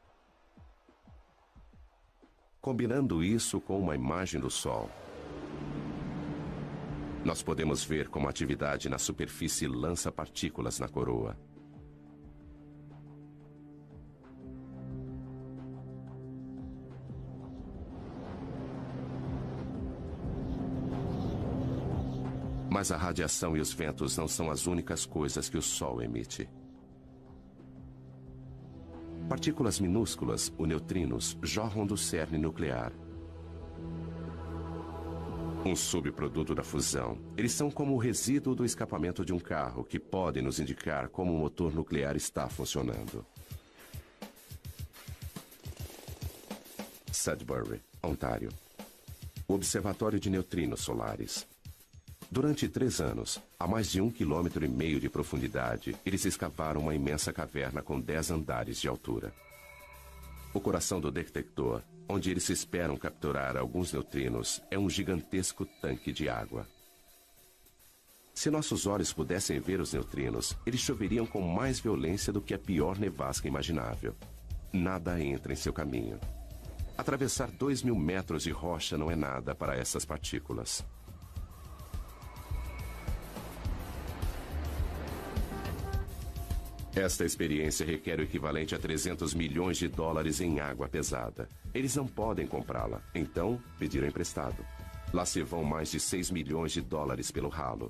Combinando isso com uma imagem do Sol, nós podemos ver como a atividade na superfície lança partículas na coroa. Mas a radiação e os ventos não são as únicas coisas que o Sol emite. Partículas minúsculas, os neutrinos, jorram do cerne nuclear. Um subproduto da fusão. Eles são como o resíduo do escapamento de um carro, que podem nos indicar como o motor nuclear está funcionando. Sudbury, Ontário. O Observatório de Neutrinos Solares. Durante 3 anos, a mais de 1,5 km de profundidade, eles escavaram uma imensa caverna com 10 andares de altura. O coração do detector, onde eles esperam capturar alguns neutrinos, é um gigantesco tanque de água. Se nossos olhos pudessem ver os neutrinos, eles choveriam com mais violência do que a pior nevasca imaginável. Nada entra em seu caminho. Atravessar 2.000 metros de rocha não é nada para essas partículas. Esta experiência requer o equivalente a 300 milhões de dólares em água pesada. Eles não podem comprá-la, então pediram emprestado. Lá se vão mais de 6 milhões de dólares pelo ralo.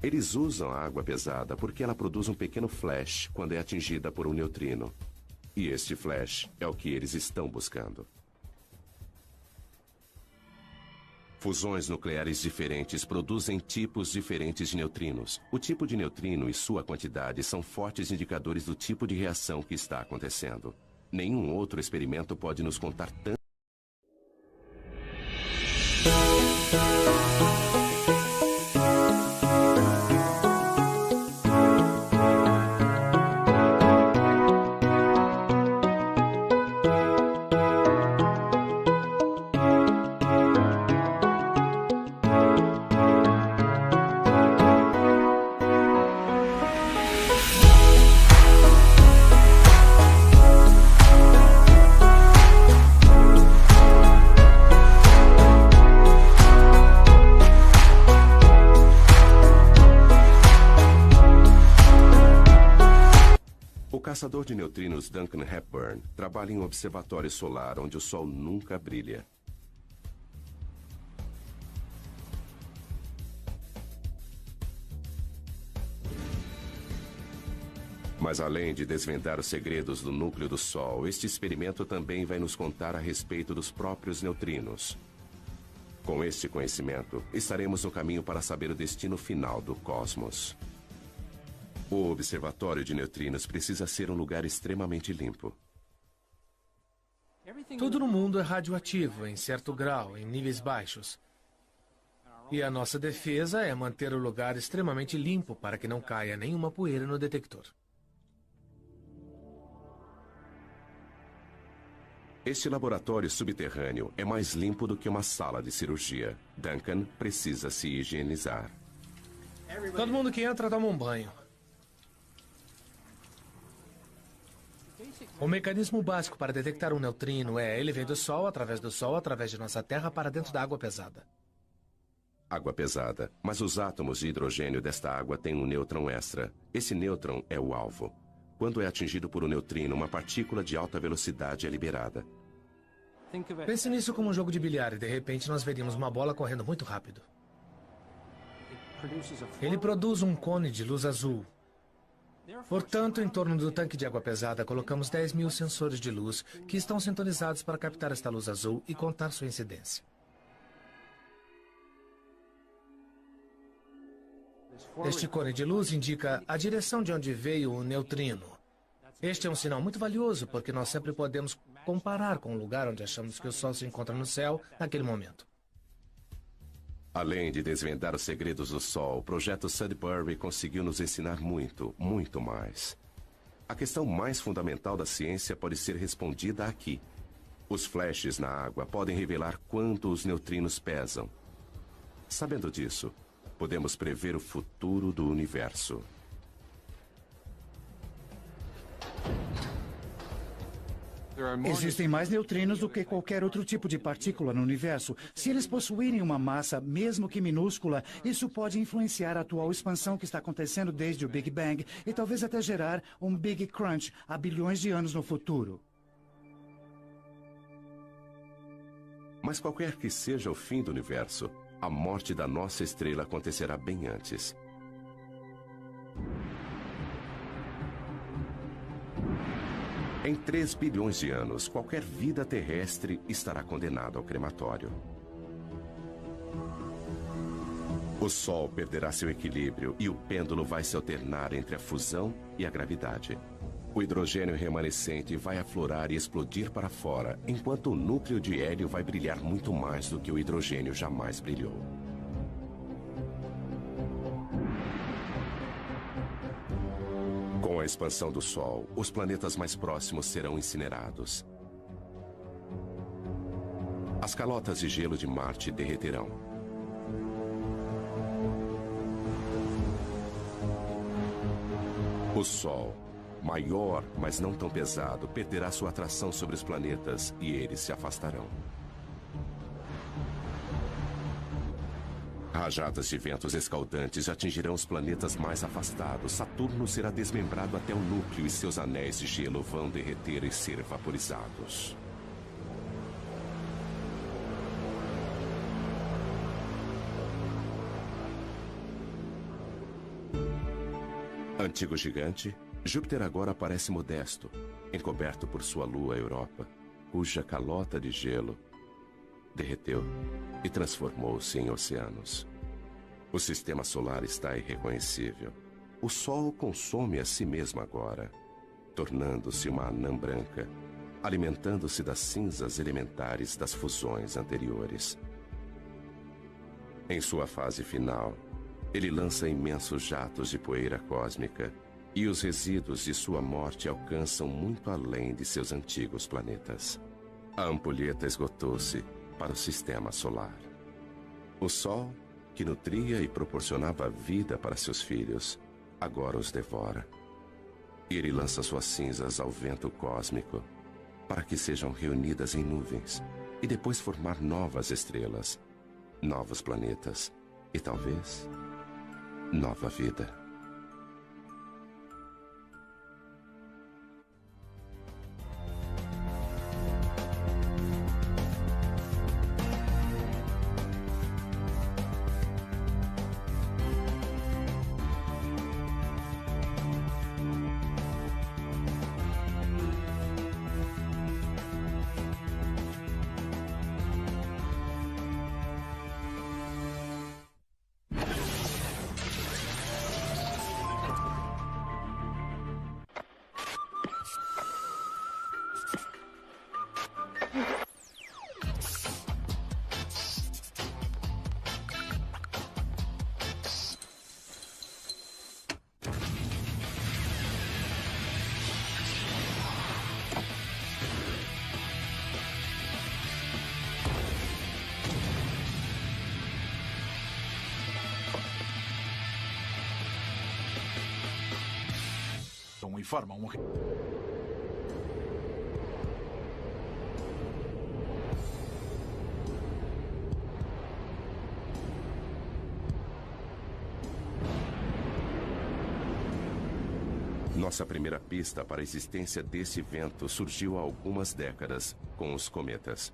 Eles usam a água pesada porque ela produz um pequeno flash quando é atingida por um neutrino. E este flash é o que eles estão buscando. Fusões nucleares diferentes produzem tipos diferentes de neutrinos. O tipo de neutrino e sua quantidade são fortes indicadores do tipo de reação que está acontecendo. Nenhum outro experimento pode nos contar tanto. lançador de neutrinos Duncan Hepburn trabalha em um observatório solar onde o Sol nunca brilha. Mas além de desvendar os segredos do núcleo do Sol, este experimento também vai nos contar a respeito dos próprios neutrinos. Com este conhecimento, estaremos no caminho para saber o destino final do cosmos. O observatório de neutrinos precisa ser um lugar extremamente limpo. Tudo no mundo é radioativo, em certo grau, em níveis baixos. E a nossa defesa é manter o lugar extremamente limpo para que não caia nenhuma poeira no detector. Este laboratório subterrâneo é mais limpo do que uma sala de cirurgia. Duncan precisa se higienizar. Todo mundo que entra toma um banho. O mecanismo básico para detectar um neutrino é: ele vem do Sol, através de nossa Terra, para dentro da água pesada. Água pesada, mas os átomos de hidrogênio desta água têm um nêutron extra. Esse nêutron é o alvo. Quando é atingido por um neutrino, uma partícula de alta velocidade é liberada. Pense nisso como um jogo de bilhar e de repente nós veríamos uma bola correndo muito rápido. Ele produz um cone de luz azul. Portanto, em torno do tanque de água pesada, colocamos 10.000 sensores de luz que estão sintonizados para captar esta luz azul e contar sua incidência. Este cone de luz indica a direção de onde veio o neutrino. Este é um sinal muito valioso, porque nós sempre podemos comparar com o lugar onde achamos que o Sol se encontra no céu naquele momento. Além de desvendar os segredos do Sol, o projeto Sudbury conseguiu nos ensinar muito, muito mais. A questão mais fundamental da ciência pode ser respondida aqui. Os flashes na água podem revelar quanto os neutrinos pesam. Sabendo disso, podemos prever o futuro do universo. Existem mais neutrinos do que qualquer outro tipo de partícula no universo. Se eles possuírem uma massa, mesmo que minúscula, isso pode influenciar a atual expansão que está acontecendo desde o Big Bang e talvez até gerar um Big Crunch há bilhões de anos no futuro. Mas qualquer que seja o fim do universo, a morte da nossa estrela acontecerá bem antes. Em 3 bilhões de anos, qualquer vida terrestre estará condenada ao crematório. O Sol perderá seu equilíbrio e o pêndulo vai se alternar entre a fusão e a gravidade. O hidrogênio remanescente vai aflorar e explodir para fora, enquanto o núcleo de hélio vai brilhar muito mais do que o hidrogênio jamais brilhou. Com a expansão do Sol, os planetas mais próximos serão incinerados. As calotas de gelo de Marte derreterão. O Sol, maior, mas não tão pesado, perderá sua atração sobre os planetas e eles se afastarão. Rajadas de ventos escaldantes atingirão os planetas mais afastados. Saturno será desmembrado até o núcleo e seus anéis de gelo vão derreter e ser vaporizados. Antigo gigante, Júpiter agora parece modesto, encoberto por sua lua Europa, cuja calota de gelo derreteu e transformou-se em oceanos. O sistema solar está irreconhecível. O Sol consome a si mesmo agora, tornando-se uma anã branca, alimentando-se das cinzas elementares das fusões anteriores. Em sua fase final, ele lança imensos jatos de poeira cósmica e os resíduos de sua morte alcançam muito além de seus antigos planetas. A ampulheta esgotou-se para o sistema solar. O Sol, que nutria e proporcionava vida para seus filhos, agora os devora. E ele lança suas cinzas ao vento cósmico para que sejam reunidas em nuvens e depois formar novas estrelas, novos planetas e talvez nova vida. e formam um... Nossa primeira pista para a existência desse vento surgiu há algumas décadas com os cometas.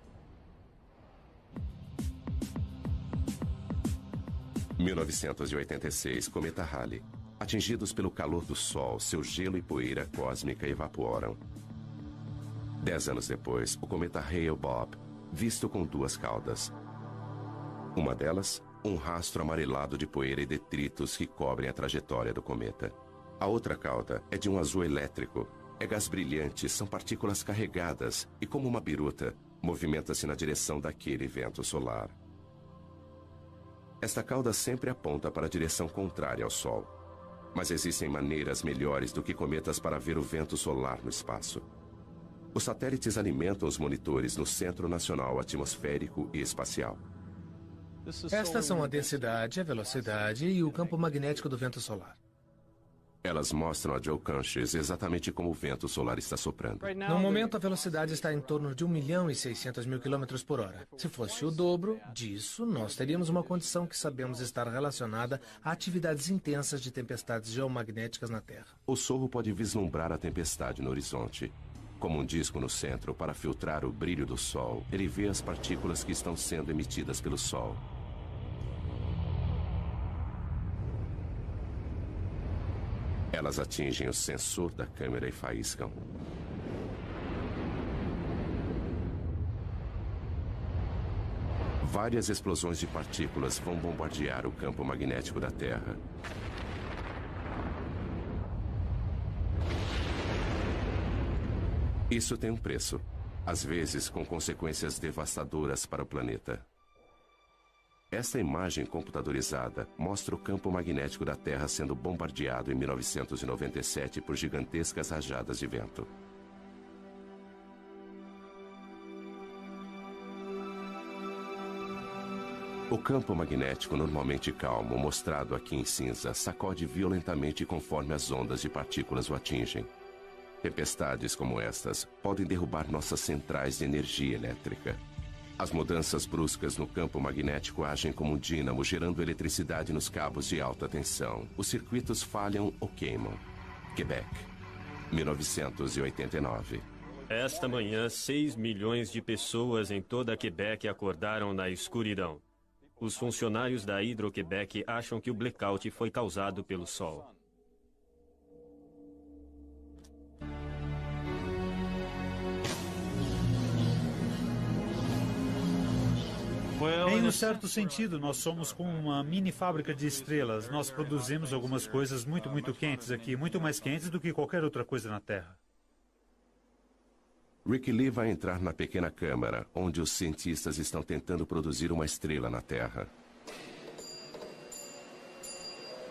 1986, cometa Halley. Atingidos pelo calor do Sol, seu gelo e poeira cósmica evaporam. 10 anos depois, o cometa Hale-Bopp, visto com duas caudas. Uma delas, um rastro amarelado de poeira e detritos que cobrem a trajetória do cometa. A outra cauda é de um azul elétrico. É gás brilhante, são partículas carregadas e, como uma biruta, movimenta-se na direção daquele vento solar. Esta cauda sempre aponta para a direção contrária ao Sol. Mas existem maneiras melhores do que cometas para ver o vento solar no espaço. Os satélites alimentam os monitores no Centro Nacional Atmosférico e Espacial. Estas são a densidade, a velocidade e o campo magnético do vento solar. Elas mostram a Joe Canches exatamente como o vento solar está soprando. No momento, a velocidade está em torno de 1.600.000 km por hora. Se fosse o dobro disso, nós teríamos uma condição que sabemos estar relacionada a atividades intensas de tempestades geomagnéticas na Terra. O sorro pode vislumbrar a tempestade no horizonte. Como um disco no centro, para filtrar o brilho do Sol, ele vê as partículas que estão sendo emitidas pelo Sol. Elas atingem o sensor da câmera e faiscam. Várias explosões de partículas vão bombardear o campo magnético da Terra. Isso tem um preço, às vezes com consequências devastadoras para o planeta. Esta imagem computadorizada mostra o campo magnético da Terra sendo bombardeado em 1997 por gigantescas rajadas de vento. O campo magnético normalmente calmo, mostrado aqui em cinza, sacode violentamente conforme as ondas de partículas o atingem. Tempestades como estas podem derrubar nossas centrais de energia elétrica. As mudanças bruscas no campo magnético agem como um dínamo, gerando eletricidade nos cabos de alta tensão. Os circuitos falham ou queimam. Quebec, 1989. Esta manhã, 6 milhões de pessoas em toda Quebec acordaram na escuridão. Os funcionários da Hydro-Québec acham que o blackout foi causado pelo Sol. Em um certo sentido, nós somos como uma mini fábrica de estrelas. Nós produzimos algumas coisas muito quentes aqui, muito mais quentes do que qualquer outra coisa na Terra. Rick Lee vai entrar na pequena câmara, onde os cientistas estão tentando produzir uma estrela na Terra.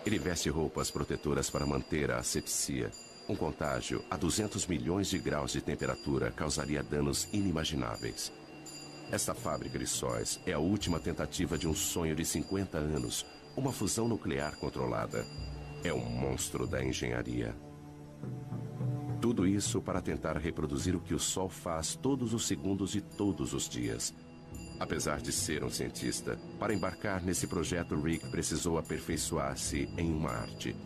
Ele veste roupas protetoras para manter a asepsia. Um contágio a 200 milhões de graus de temperatura causaria danos inimagináveis. Esta fábrica de sóis é a última tentativa de um sonho de 50 anos, uma fusão nuclear controlada. É um monstro da engenharia. Tudo isso para tentar reproduzir o que o Sol faz todos os segundos de todos os dias. Apesar de ser um cientista, para embarcar nesse projeto, Rick precisou aperfeiçoar-se em uma arte.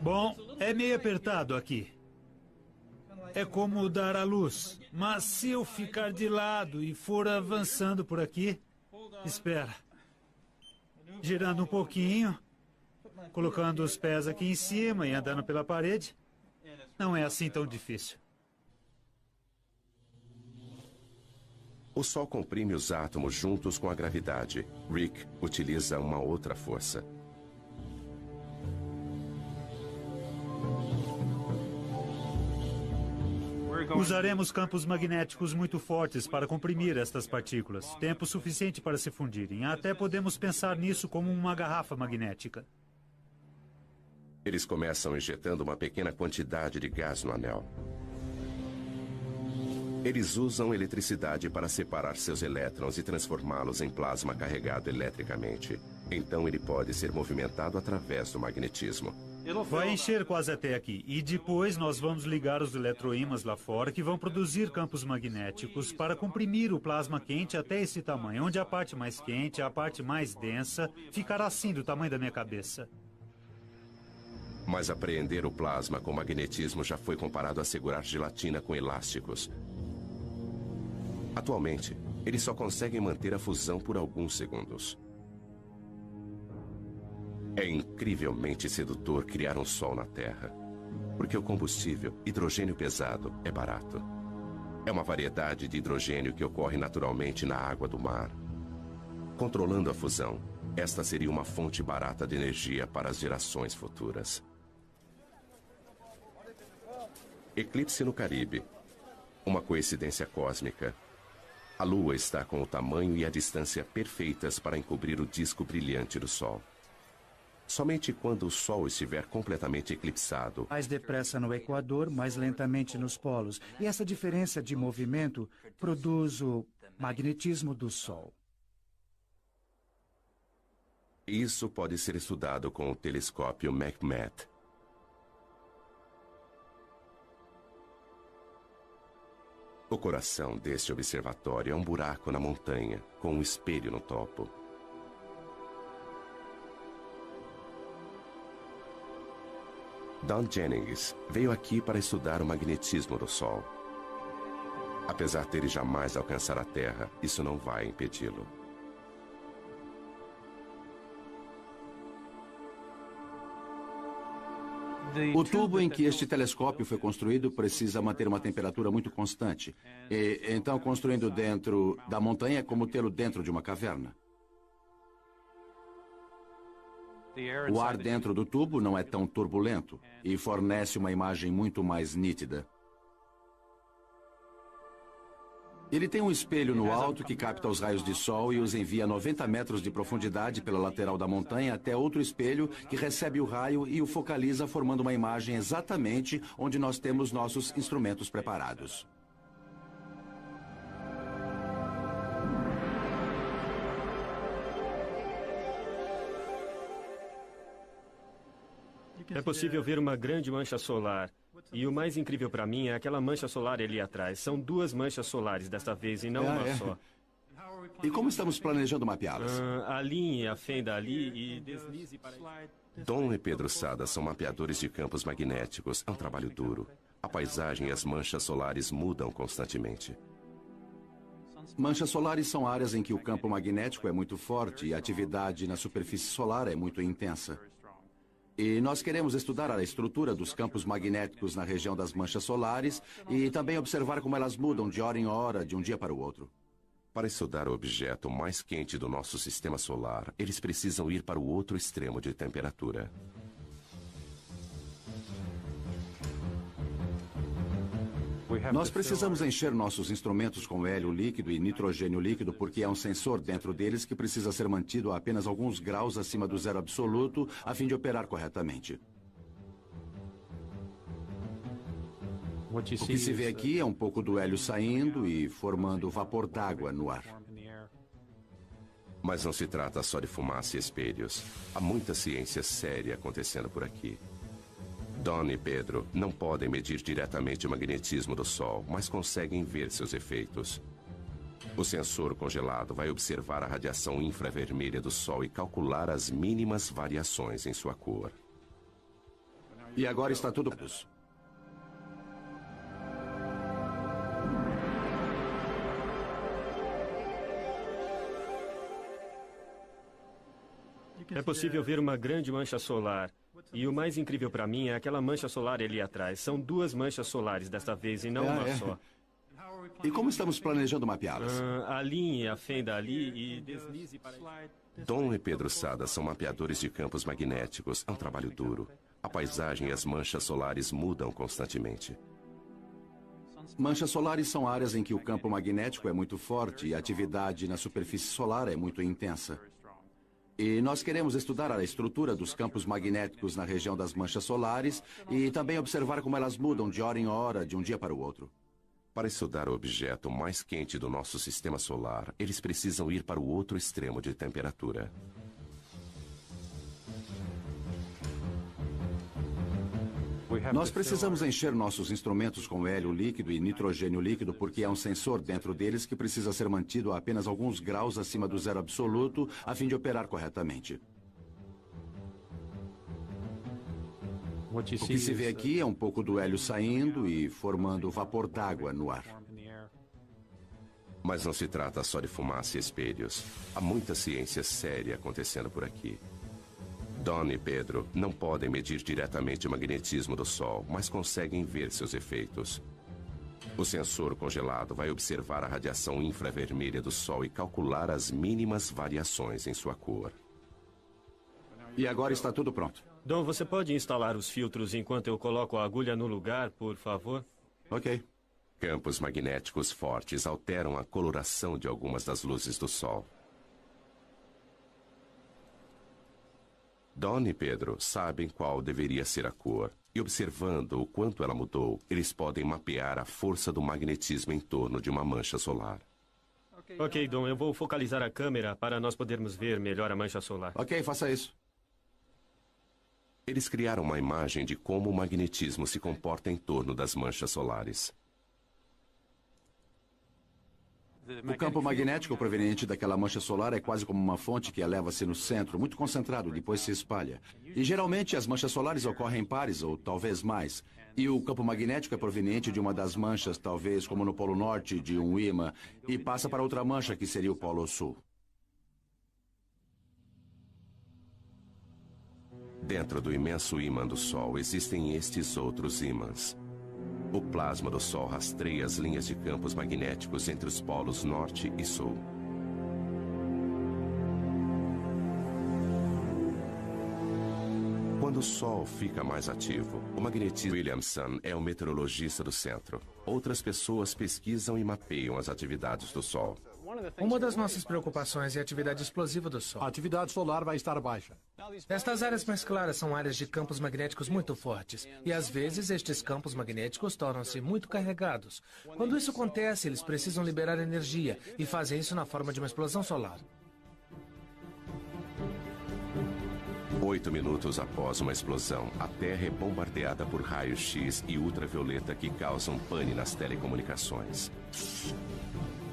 Bom, é meio apertado aqui. É como dar à luz. Mas se eu ficar de lado e for avançando por aqui... Espera. Girando um pouquinho, colocando os pés aqui em cima e andando pela parede. Não é assim tão difícil. O Sol comprime os átomos juntos com a gravidade. Rick utiliza uma outra força. Usaremos campos magnéticos muito fortes para comprimir estas partículas. Tempo suficiente para se fundirem. Até podemos pensar nisso como uma garrafa magnética. Eles começam injetando uma pequena quantidade de gás no anel. Eles usam eletricidade para separar seus elétrons e transformá-los em plasma carregado eletricamente. Então ele pode ser movimentado através do magnetismo. Vai encher quase até aqui. E depois nós vamos ligar os eletroímãs lá fora que vão produzir campos magnéticos para comprimir o plasma quente até esse tamanho, onde a parte mais quente, a parte mais densa, ficará assim do tamanho da minha cabeça. Mas apreender o plasma com magnetismo já foi comparado a segurar gelatina com elásticos. Atualmente, eles só conseguem manter a fusão por alguns segundos. É incrivelmente sedutor criar um sol na Terra, porque o combustível, hidrogênio pesado, é barato. É uma variedade de hidrogênio que ocorre naturalmente na água do mar. Controlando a fusão, esta seria uma fonte barata de energia para as gerações futuras. Eclipse no Caribe. Uma coincidência cósmica. A Lua está com o tamanho e a distância perfeitas para encobrir o disco brilhante do Sol. Somente quando o Sol estiver completamente eclipsado... Mais depressa no Equador, mais lentamente nos polos. E essa diferença de movimento produz o magnetismo do Sol. Isso pode ser estudado com o telescópio McMath. O coração deste observatório é um buraco na montanha, com um espelho no topo. Don Jennings veio aqui para estudar o magnetismo do Sol. Apesar dele jamais alcançar a Terra, isso não vai impedi-lo. O tubo em que este telescópio foi construído precisa manter uma temperatura muito constante. E, então, construindo dentro da montanha é como tê-lo dentro de uma caverna. O ar dentro do tubo não é tão turbulento e fornece uma imagem muito mais nítida. Ele tem um espelho no alto que capta os raios de sol e os envia a 90 metros de profundidade pela lateral da montanha até outro espelho que recebe o raio e o focaliza, formando uma imagem exatamente onde nós temos nossos instrumentos preparados. É possível ver uma grande mancha solar. E o mais incrível para mim é aquela mancha solar ali atrás. São duas manchas solares desta vez e não uma só. E como estamos planejando mapeá-las? Alinhe a fenda ali e deslize para... Don e Pedro Sada são mapeadores de campos magnéticos. É um trabalho duro. A paisagem e as manchas solares mudam constantemente. Manchas solares são áreas em que o campo magnético é muito forte e a atividade na superfície solar é muito intensa. E nós queremos estudar a estrutura dos campos magnéticos na região das manchas solares e também observar como elas mudam de hora em hora, de um dia para o outro. Para estudar o objeto mais quente do nosso sistema solar, eles precisam ir para o outro extremo de temperatura. Nós precisamos encher nossos instrumentos com hélio líquido e nitrogênio líquido porque há um sensor dentro deles que precisa ser mantido a apenas alguns graus acima do zero absoluto a fim de operar corretamente. O que se vê aqui é um pouco do hélio saindo e formando vapor d'água no ar. Mas não se trata só de fumaça e espelhos. Há muita ciência séria acontecendo por aqui. Don e Pedro não podem medir diretamente o magnetismo do Sol, mas conseguem ver seus efeitos. O sensor congelado vai observar a radiação infravermelha do Sol e calcular as mínimas variações em sua cor. E agora está tudo... É possível ver uma grande mancha solar. E o mais incrível para mim é aquela mancha solar ali atrás. São duas manchas solares desta vez e não uma só. E como estamos planejando mapeá-las? Alinhe a fenda ali e deslize para... Don e Pedro Sada são mapeadores de campos magnéticos. É um trabalho duro. A paisagem e as manchas solares mudam constantemente. Manchas solares são áreas em que o campo magnético é muito forte e a atividade na superfície solar é muito intensa. E nós queremos estudar a estrutura dos campos magnéticos na região das manchas solares e também observar como elas mudam de hora em hora, de um dia para o outro. Para estudar o objeto mais quente do nosso sistema solar, eles precisam ir para o outro extremo de temperatura. Nós precisamos encher nossos instrumentos com hélio líquido e nitrogênio líquido porque há um sensor dentro deles que precisa ser mantido a apenas alguns graus acima do zero absoluto a fim de operar corretamente. O que se vê aqui é um pouco do hélio saindo e formando vapor d'água no ar. Mas não se trata só de fumaça e espelhos. Há muita ciência séria acontecendo por aqui. Don e Pedro não podem medir diretamente o magnetismo do Sol, mas conseguem ver seus efeitos. O sensor congelado vai observar a radiação infravermelha do Sol e calcular as mínimas variações em sua cor. E agora está tudo pronto. Don, você pode instalar os filtros enquanto eu coloco a agulha no lugar, por favor? Ok. Campos magnéticos fortes alteram a coloração de algumas das luzes do Sol. Don e Pedro sabem qual deveria ser a cor, e observando o quanto ela mudou, eles podem mapear a força do magnetismo em torno de uma mancha solar. Ok, Don, eu vou focalizar a câmera para nós podermos ver melhor a mancha solar. Ok, faça isso. Eles criaram uma imagem de como o magnetismo se comporta em torno das manchas solares. O campo magnético proveniente daquela mancha solar é quase como uma fonte que eleva-se no centro, muito concentrado, depois se espalha. E geralmente as manchas solares ocorrem em pares, ou talvez mais. E o campo magnético é proveniente de uma das manchas, talvez como no Polo Norte, de um ímã, e passa para outra mancha, que seria o Polo Sul. Dentro do imenso ímã do Sol existem estes outros ímãs. O plasma do Sol rastreia as linhas de campos magnéticos entre os polos norte e sul. Quando o Sol fica mais ativo, o magnetismo Williamson é o meteorologista do centro. Outras pessoas pesquisam e mapeiam as atividades do Sol. Uma das nossas preocupações é a atividade explosiva do Sol. A atividade solar vai estar baixa. Estas áreas mais claras são áreas de campos magnéticos muito fortes. E às vezes estes campos magnéticos tornam-se muito carregados. Quando isso acontece, eles precisam liberar energia e fazem isso na forma de uma explosão solar. 8 minutos após uma explosão, a Terra é bombardeada por raios X e ultravioleta que causam pane nas telecomunicações.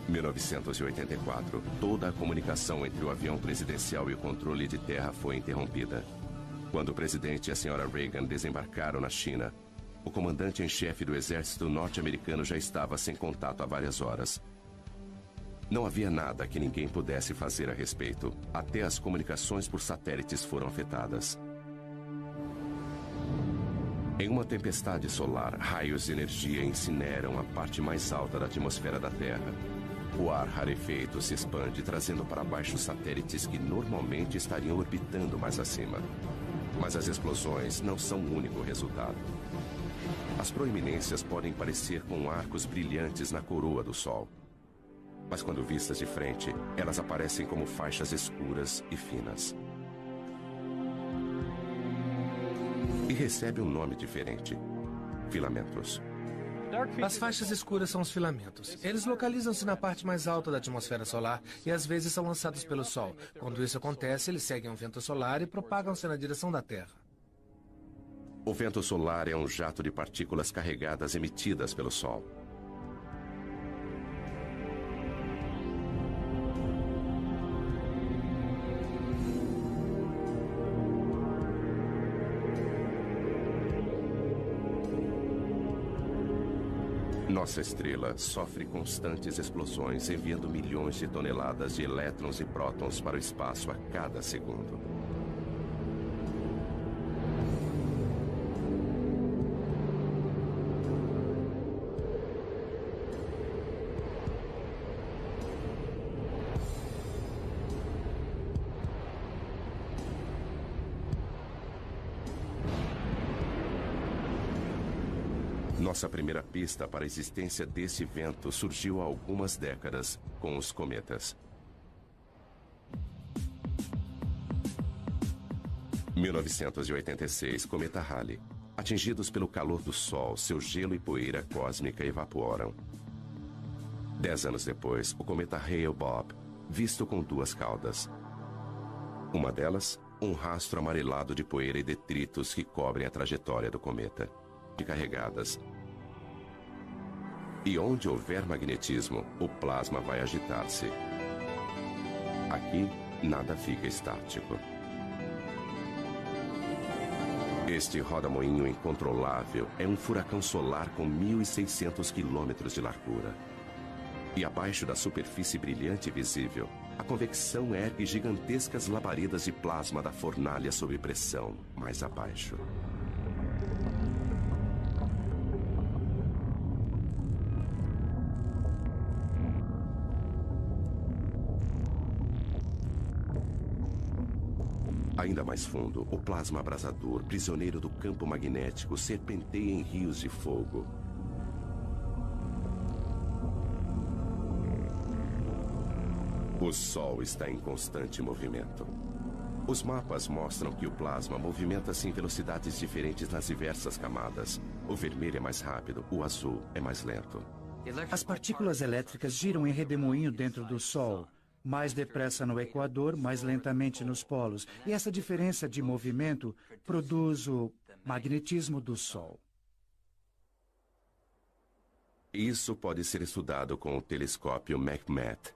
1984, toda a comunicação entre o avião presidencial e o controle de terra foi interrompida. Quando o presidente e a senhora Reagan desembarcaram na China, o comandante em chefe do exército norte-americano já estava sem contato há várias horas. Não havia nada que ninguém pudesse fazer a respeito. Até as comunicações por satélites foram afetadas. Em uma tempestade solar, raios de energia incineram a parte mais alta da atmosfera da Terra. O ar rarefeito se expande, trazendo para baixo satélites que normalmente estariam orbitando mais acima. Mas as explosões não são o único resultado. As proeminências podem parecer com arcos brilhantes na coroa do Sol. Mas quando vistas de frente, elas aparecem como faixas escuras e finas. E recebe um nome diferente: filamentos. As faixas escuras são os filamentos. Eles localizam-se na parte mais alta da atmosfera solar e às vezes são lançados pelo Sol. Quando isso acontece, eles seguem um vento solar e propagam-se na direção da Terra. O vento solar é um jato de partículas carregadas emitidas pelo Sol. Nossa estrela sofre constantes explosões, enviando milhões de toneladas de elétrons e prótons para o espaço a cada segundo. Nossa primeira pista para a existência desse vento surgiu há algumas décadas com os cometas. 1986, cometa Halley. Atingidos pelo calor do Sol, seu gelo e poeira cósmica evaporam. 10 anos depois, o cometa Hale-Bopp, visto com duas caudas. Uma delas, um rastro amarelado de poeira e detritos que cobrem a trajetória do cometa. carregadas. E onde houver magnetismo, o plasma vai agitar-se. Aqui, nada fica estático. Este roda-moinho incontrolável é um furacão solar com 1.600 quilômetros de largura. E abaixo da superfície brilhante e visível, a convecção ergue gigantescas labaredas de plasma da fornalha sob pressão, mais abaixo. Ainda mais fundo, o plasma abrasador, prisioneiro do campo magnético, serpenteia em rios de fogo. O Sol está em constante movimento. Os mapas mostram que o plasma movimenta-se em velocidades diferentes nas diversas camadas. O vermelho é mais rápido, o azul é mais lento. As partículas elétricas giram em redemoinho dentro do Sol. Mais depressa no Equador, mais lentamente nos polos. E essa diferença de movimento produz o magnetismo do Sol. Isso pode ser estudado com o telescópio McMath.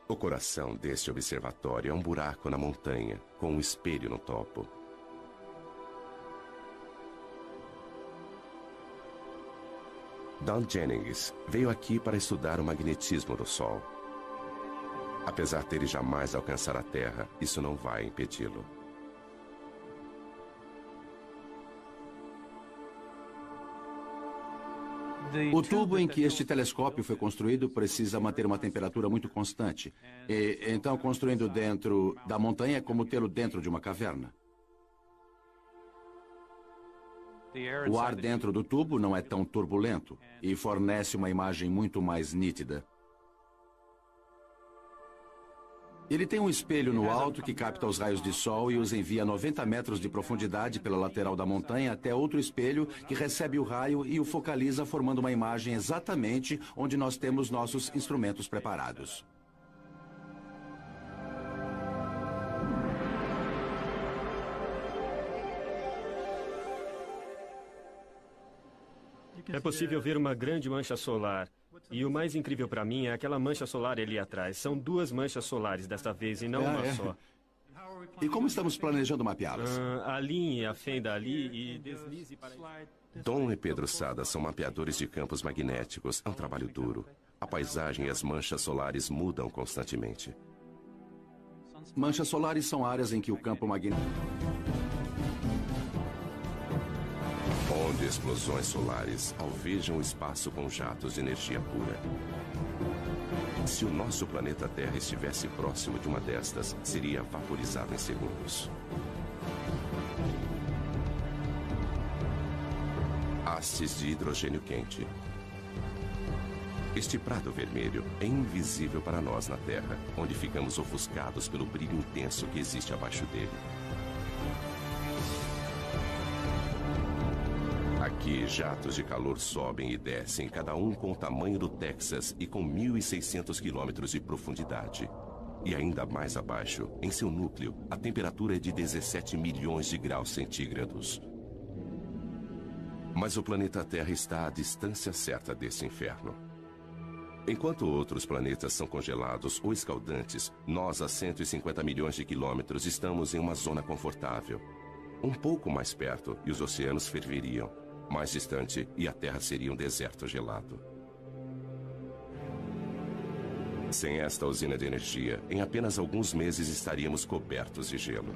O coração deste observatório é um buraco na montanha, com um espelho no topo. Don Jennings veio aqui para estudar o magnetismo do Sol. Apesar dele jamais alcançar a Terra, isso não vai impedi-lo. O tubo em que este telescópio foi construído precisa manter uma temperatura muito constante. E, então, construindo dentro da montanha é como tê-lo dentro de uma caverna. O ar dentro do tubo não é tão turbulento e fornece uma imagem muito mais nítida. Ele tem um espelho no alto que capta os raios de sol e os envia a 90 metros de profundidade pela lateral da montanha até outro espelho que recebe o raio e o focaliza, formando uma imagem exatamente onde nós temos nossos instrumentos preparados. É possível ver uma grande mancha solar. E o mais incrível para mim é aquela mancha solar ali atrás. São duas manchas solares desta vez e não uma só. E como estamos planejando mapeá-las? Alinhe a fenda ali e deslize para... Dom e Pedro Sada são mapeadores de campos magnéticos. É um trabalho duro. A paisagem e as manchas solares mudam constantemente. Manchas solares são áreas em que o campo magnético... onde explosões solares alvejam o espaço com jatos de energia pura. Se o nosso planeta Terra estivesse próximo de uma destas, seria vaporizado em segundos. Hastes de hidrogênio quente. Este prado vermelho é invisível para nós na Terra, onde ficamos ofuscados pelo brilho intenso que existe abaixo dele. Aqui, jatos de calor sobem e descem, cada um com o tamanho do Texas e com 1.600 quilômetros de profundidade. E ainda mais abaixo, em seu núcleo, a temperatura é de 17 milhões de graus centígrados. Mas o planeta Terra está à distância certa desse inferno. Enquanto outros planetas são congelados ou escaldantes, nós, a 150 milhões de quilômetros, estamos em uma zona confortável. Um pouco mais perto e os oceanos ferveriam. Mais distante e a Terra seria um deserto gelado. Sem esta usina de energia, em apenas alguns meses estaríamos cobertos de gelo.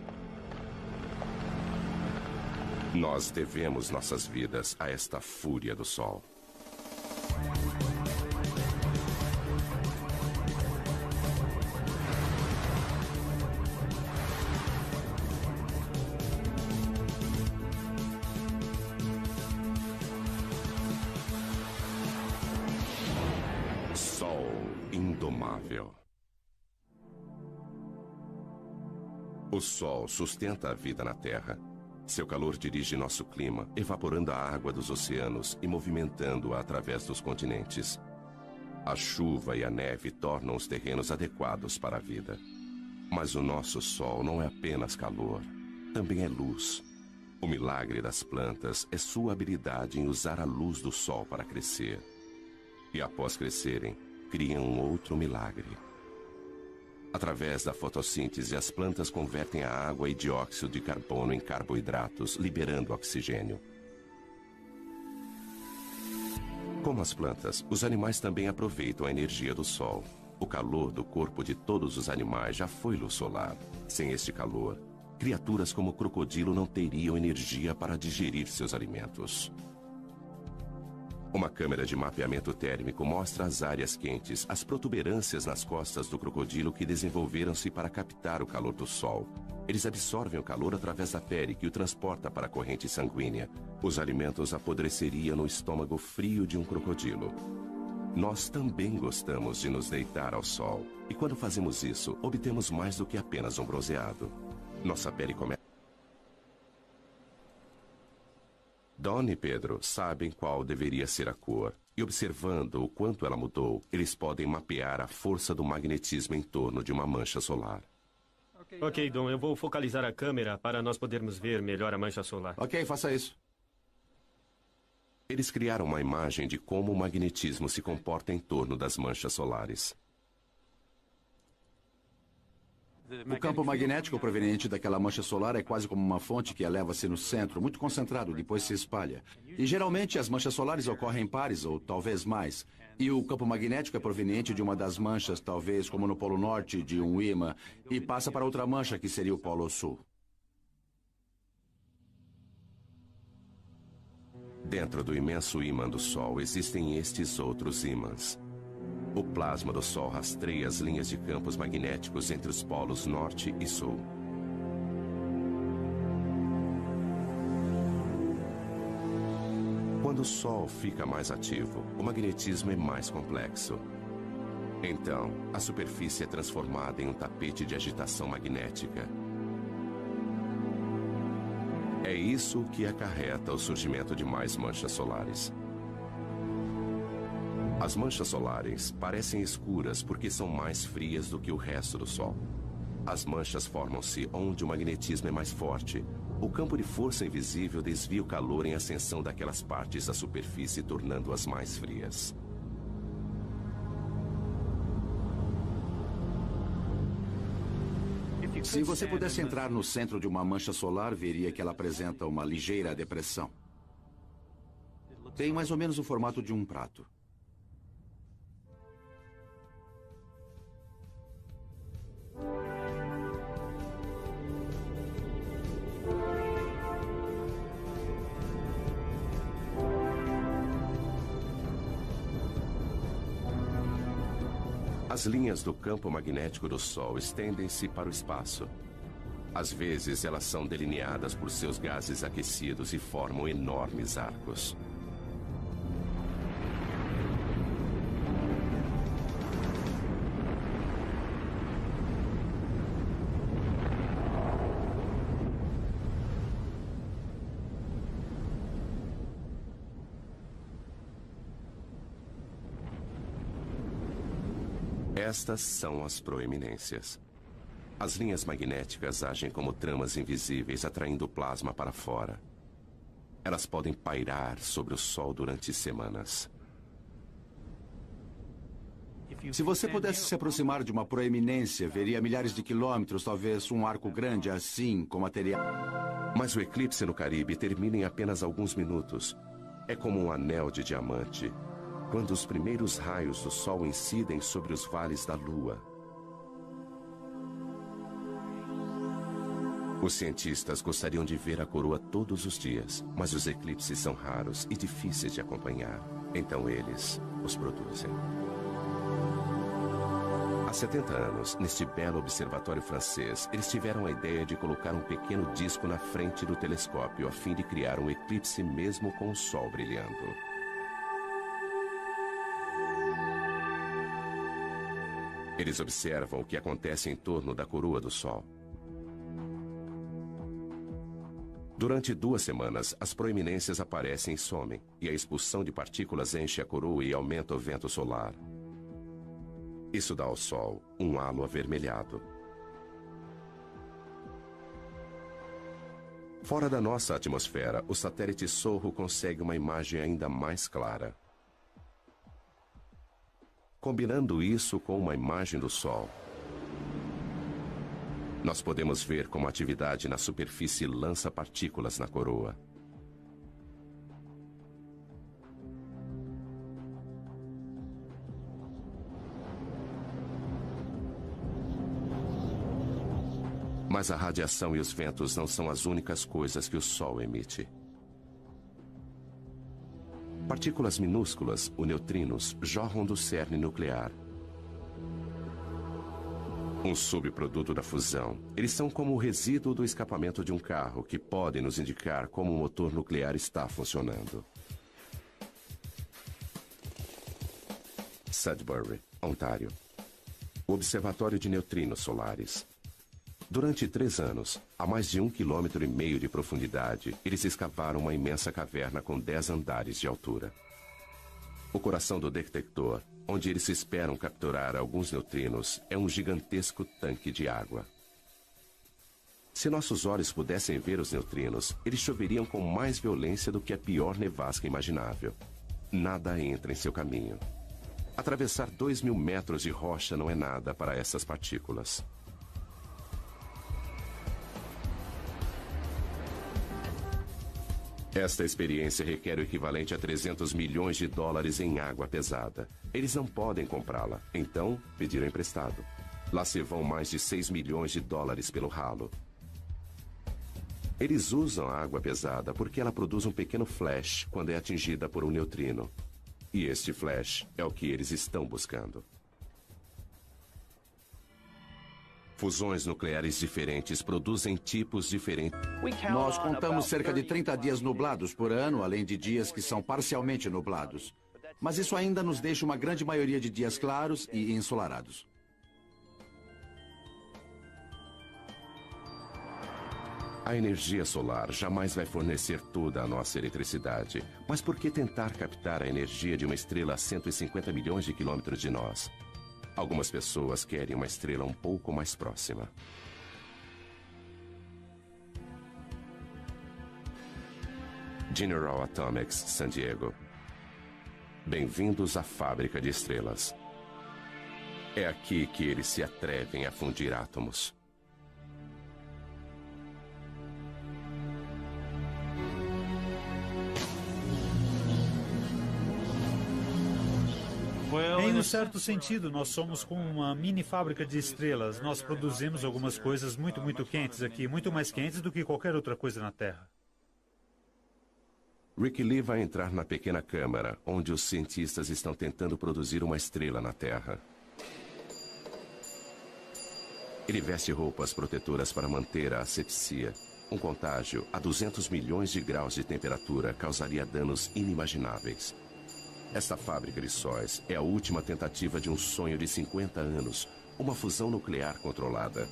Nós devemos nossas vidas a esta fúria do Sol. Indomável. O Sol sustenta a vida na Terra. Seu calor dirige nosso clima, evaporando a água dos oceanos e movimentando-a através dos continentes. A chuva e a neve tornam os terrenos adequados para a vida. Mas o nosso Sol não é apenas calor, também é luz. O milagre das plantas é sua habilidade em usar a luz do Sol para crescer. E após crescerem, criam um outro milagre. Através da fotossíntese, as plantas convertem a água e dióxido de carbono em carboidratos, liberando oxigênio. Como as plantas, os animais também aproveitam a energia do Sol. O calor do corpo de todos os animais já foi luz solar. Sem este calor, criaturas como o crocodilo não teriam energia para digerir seus alimentos. Uma câmera de mapeamento térmico mostra as áreas quentes, as protuberâncias nas costas do crocodilo que desenvolveram-se para captar o calor do Sol. Eles absorvem o calor através da pele, que o transporta para a corrente sanguínea. Os alimentos apodreceriam no estômago frio de um crocodilo. Nós também gostamos de nos deitar ao sol. E quando fazemos isso, obtemos mais do que apenas um bronzeado. Nossa pele começa... Don e Pedro sabem qual deveria ser a cor. E observando o quanto ela mudou, eles podem mapear a força do magnetismo em torno de uma mancha solar. Ok, Don, eu vou focalizar a câmera para nós podermos ver melhor a mancha solar. Ok, faça isso. Eles criaram uma imagem de como o magnetismo se comporta em torno das manchas solares. O campo magnético proveniente daquela mancha solar é quase como uma fonte que eleva-se no centro, muito concentrado, depois se espalha. E geralmente as manchas solares ocorrem em pares, ou talvez mais. E o campo magnético é proveniente de uma das manchas, talvez como no Polo Norte, de um ímã, e passa para outra mancha, que seria o Polo Sul. Dentro do imenso ímã do Sol existem estes outros ímãs. O plasma do Sol rastreia as linhas de campos magnéticos entre os polos Norte e Sul. Quando o Sol fica mais ativo, o magnetismo é mais complexo. Então, a superfície é transformada em um tapete de agitação magnética. É isso que acarreta o surgimento de mais manchas solares. As manchas solares parecem escuras porque são mais frias do que o resto do Sol. As manchas formam-se onde o magnetismo é mais forte. O campo de força invisível desvia o calor em ascensão daquelas partes da superfície, tornando-as mais frias. Se você pudesse entrar no centro de uma mancha solar, veria que ela apresenta uma ligeira depressão. Tem mais ou menos o formato de um prato. As linhas do campo magnético do Sol estendem-se para o espaço. Às vezes, elas são delineadas por seus gases aquecidos e formam enormes arcos. Estas são as proeminências. As linhas magnéticas agem como tramas invisíveis, atraindo o plasma para fora. Elas podem pairar sobre o Sol durante semanas. Se você pudesse se aproximar de uma proeminência, veria milhares de quilômetros, talvez um arco grande assim, com material. Mas o eclipse no Caribe termina em apenas alguns minutos. É como um anel de diamante, quando os primeiros raios do Sol incidem sobre os vales da Lua. Os cientistas gostariam de ver a coroa todos os dias, mas os eclipses são raros e difíceis de acompanhar. Então eles os produzem. Há 70 anos, neste belo observatório francês, eles tiveram a ideia de colocar um pequeno disco na frente do telescópio, a fim de criar um eclipse mesmo com o Sol brilhando. Eles observam o que acontece em torno da coroa do Sol. Durante 2 semanas, as proeminências aparecem e somem, e a expulsão de partículas enche a coroa e aumenta o vento solar. Isso dá ao Sol um halo avermelhado. Fora da nossa atmosfera, o satélite Sorro consegue uma imagem ainda mais clara. Combinando isso com uma imagem do Sol, nós podemos ver como a atividade na superfície lança partículas na coroa. Mas a radiação e os ventos não são as únicas coisas que o Sol emite. Partículas minúsculas, os neutrinos, jorram do cerne nuclear. Um subproduto da fusão. Eles são como o resíduo do escapamento de um carro, que podem nos indicar como o motor nuclear está funcionando. Sudbury, Ontário. O Observatório de Neutrinos Solares. Durante 3 anos, a mais de 1,5 km de profundidade, eles escavaram uma imensa caverna com 10 andares de altura. O coração do detector, onde eles esperam capturar alguns neutrinos, é um gigantesco tanque de água. Se nossos olhos pudessem ver os neutrinos, eles choveriam com mais violência do que a pior nevasca imaginável. Nada entra em seu caminho. Atravessar 2.000 metros de rocha não é nada para essas partículas. Esta experiência requer o equivalente a 300 milhões de dólares em água pesada. Eles não podem comprá-la, então pediram emprestado. Lá se vão mais de 6 milhões de dólares pelo ralo. Eles usam a água pesada porque ela produz um pequeno flash quando é atingida por um neutrino. E este flash é o que eles estão buscando. Fusões nucleares diferentes produzem tipos diferentes. Nós contamos cerca de 30 dias nublados por ano, além de dias que são parcialmente nublados. Mas isso ainda nos deixa uma grande maioria de dias claros e ensolarados. A energia solar jamais vai fornecer toda a nossa eletricidade. Mas por que tentar captar a energia de uma estrela a 150 milhões de quilômetros de nós? Algumas pessoas querem uma estrela um pouco mais próxima. General Atomics, San Diego. Bem-vindos à fábrica de estrelas. É aqui que eles se atrevem a fundir átomos. Em um certo sentido, nós somos como uma mini fábrica de estrelas. Nós produzimos algumas coisas muito quentes aqui, muito mais quentes do que qualquer outra coisa na Terra. Rick Lee vai entrar na pequena câmara, onde os cientistas estão tentando produzir uma estrela na Terra. Ele veste roupas protetoras para manter a asepsia. Um contágio a 200 milhões de graus de temperatura causaria danos inimagináveis. Esta fábrica de sóis é a última tentativa de um sonho de 50 anos, uma fusão nuclear controlada.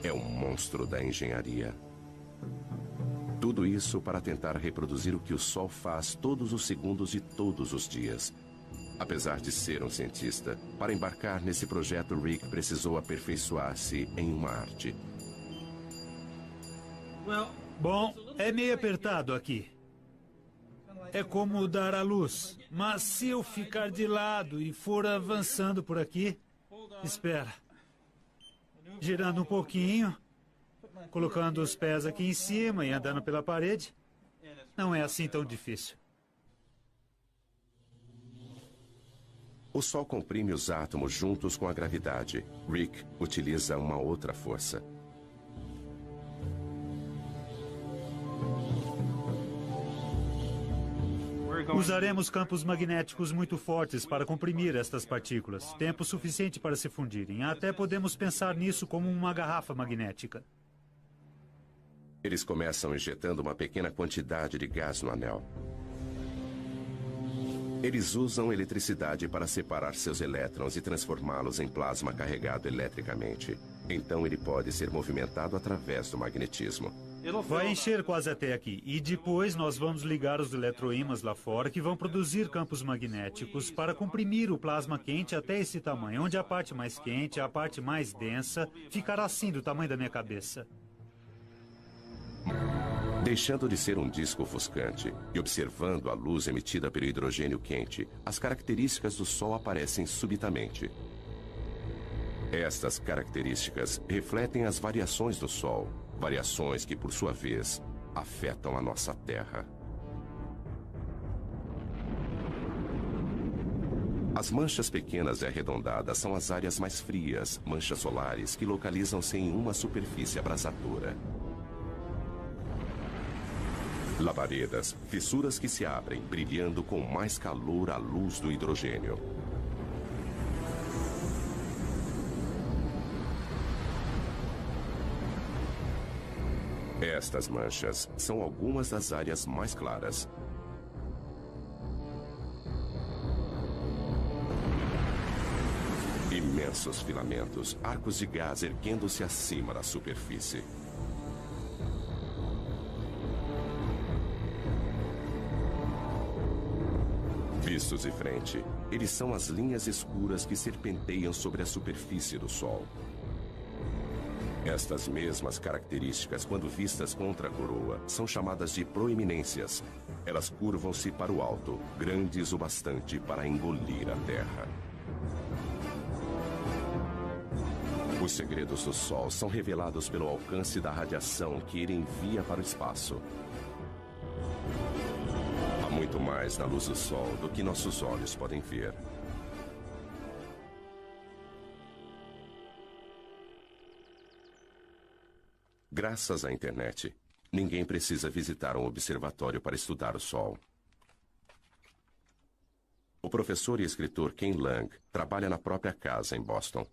É um monstro da engenharia. Tudo isso para tentar reproduzir o que o Sol faz todos os segundos de todos os dias. Apesar de ser um cientista, para embarcar nesse projeto, Rick precisou aperfeiçoar-se em uma arte. Bom, é meio apertado aqui. É como dar à luz. Mas se eu ficar de lado e for avançando por aqui... Espera. Girando um pouquinho, colocando os pés aqui em cima e andando pela parede. Não é assim tão difícil. O Sol comprime os átomos juntos com a gravidade. Rick utiliza uma outra força. Usaremos campos magnéticos muito fortes para comprimir estas partículas. Tempo suficiente para se fundirem. Até podemos pensar nisso como uma garrafa magnética. Eles começam injetando uma pequena quantidade de gás no anel. Eles usam eletricidade para separar seus elétrons e transformá-los em plasma carregado eletricamente. Então ele pode ser movimentado através do magnetismo. Vai encher quase até aqui. E depois nós vamos ligar os eletroímãs lá fora que vão produzir campos magnéticos para comprimir o plasma quente até esse tamanho, onde a parte mais quente, a parte mais densa, ficará assim do tamanho da minha cabeça. Deixando de ser um disco ofuscante e observando a luz emitida pelo hidrogênio quente, as características do Sol aparecem subitamente. Estas características refletem as variações do Sol, variações que, por sua vez, afetam a nossa Terra. As manchas pequenas e arredondadas são as áreas mais frias, manchas solares que localizam-se em uma superfície abrasadora. Labaredas, fissuras que se abrem, brilhando com mais calor à luz do hidrogênio. Estas manchas são algumas das áreas mais claras. Imensos filamentos, arcos de gás erguendo-se acima da superfície. Vistos de frente, eles são as linhas escuras que serpenteiam sobre a superfície do Sol. Estas mesmas características, quando vistas contra a coroa, são chamadas de proeminências. Elas curvam-se para o alto, grandes o bastante para engolir a Terra. Os segredos do Sol são revelados pelo alcance da radiação que ele envia para o espaço. Há muito mais na luz do Sol do que nossos olhos podem ver. Graças à internet, ninguém precisa visitar um observatório para estudar o Sol. O professor e escritor Ken Lang trabalha na própria casa em Boston.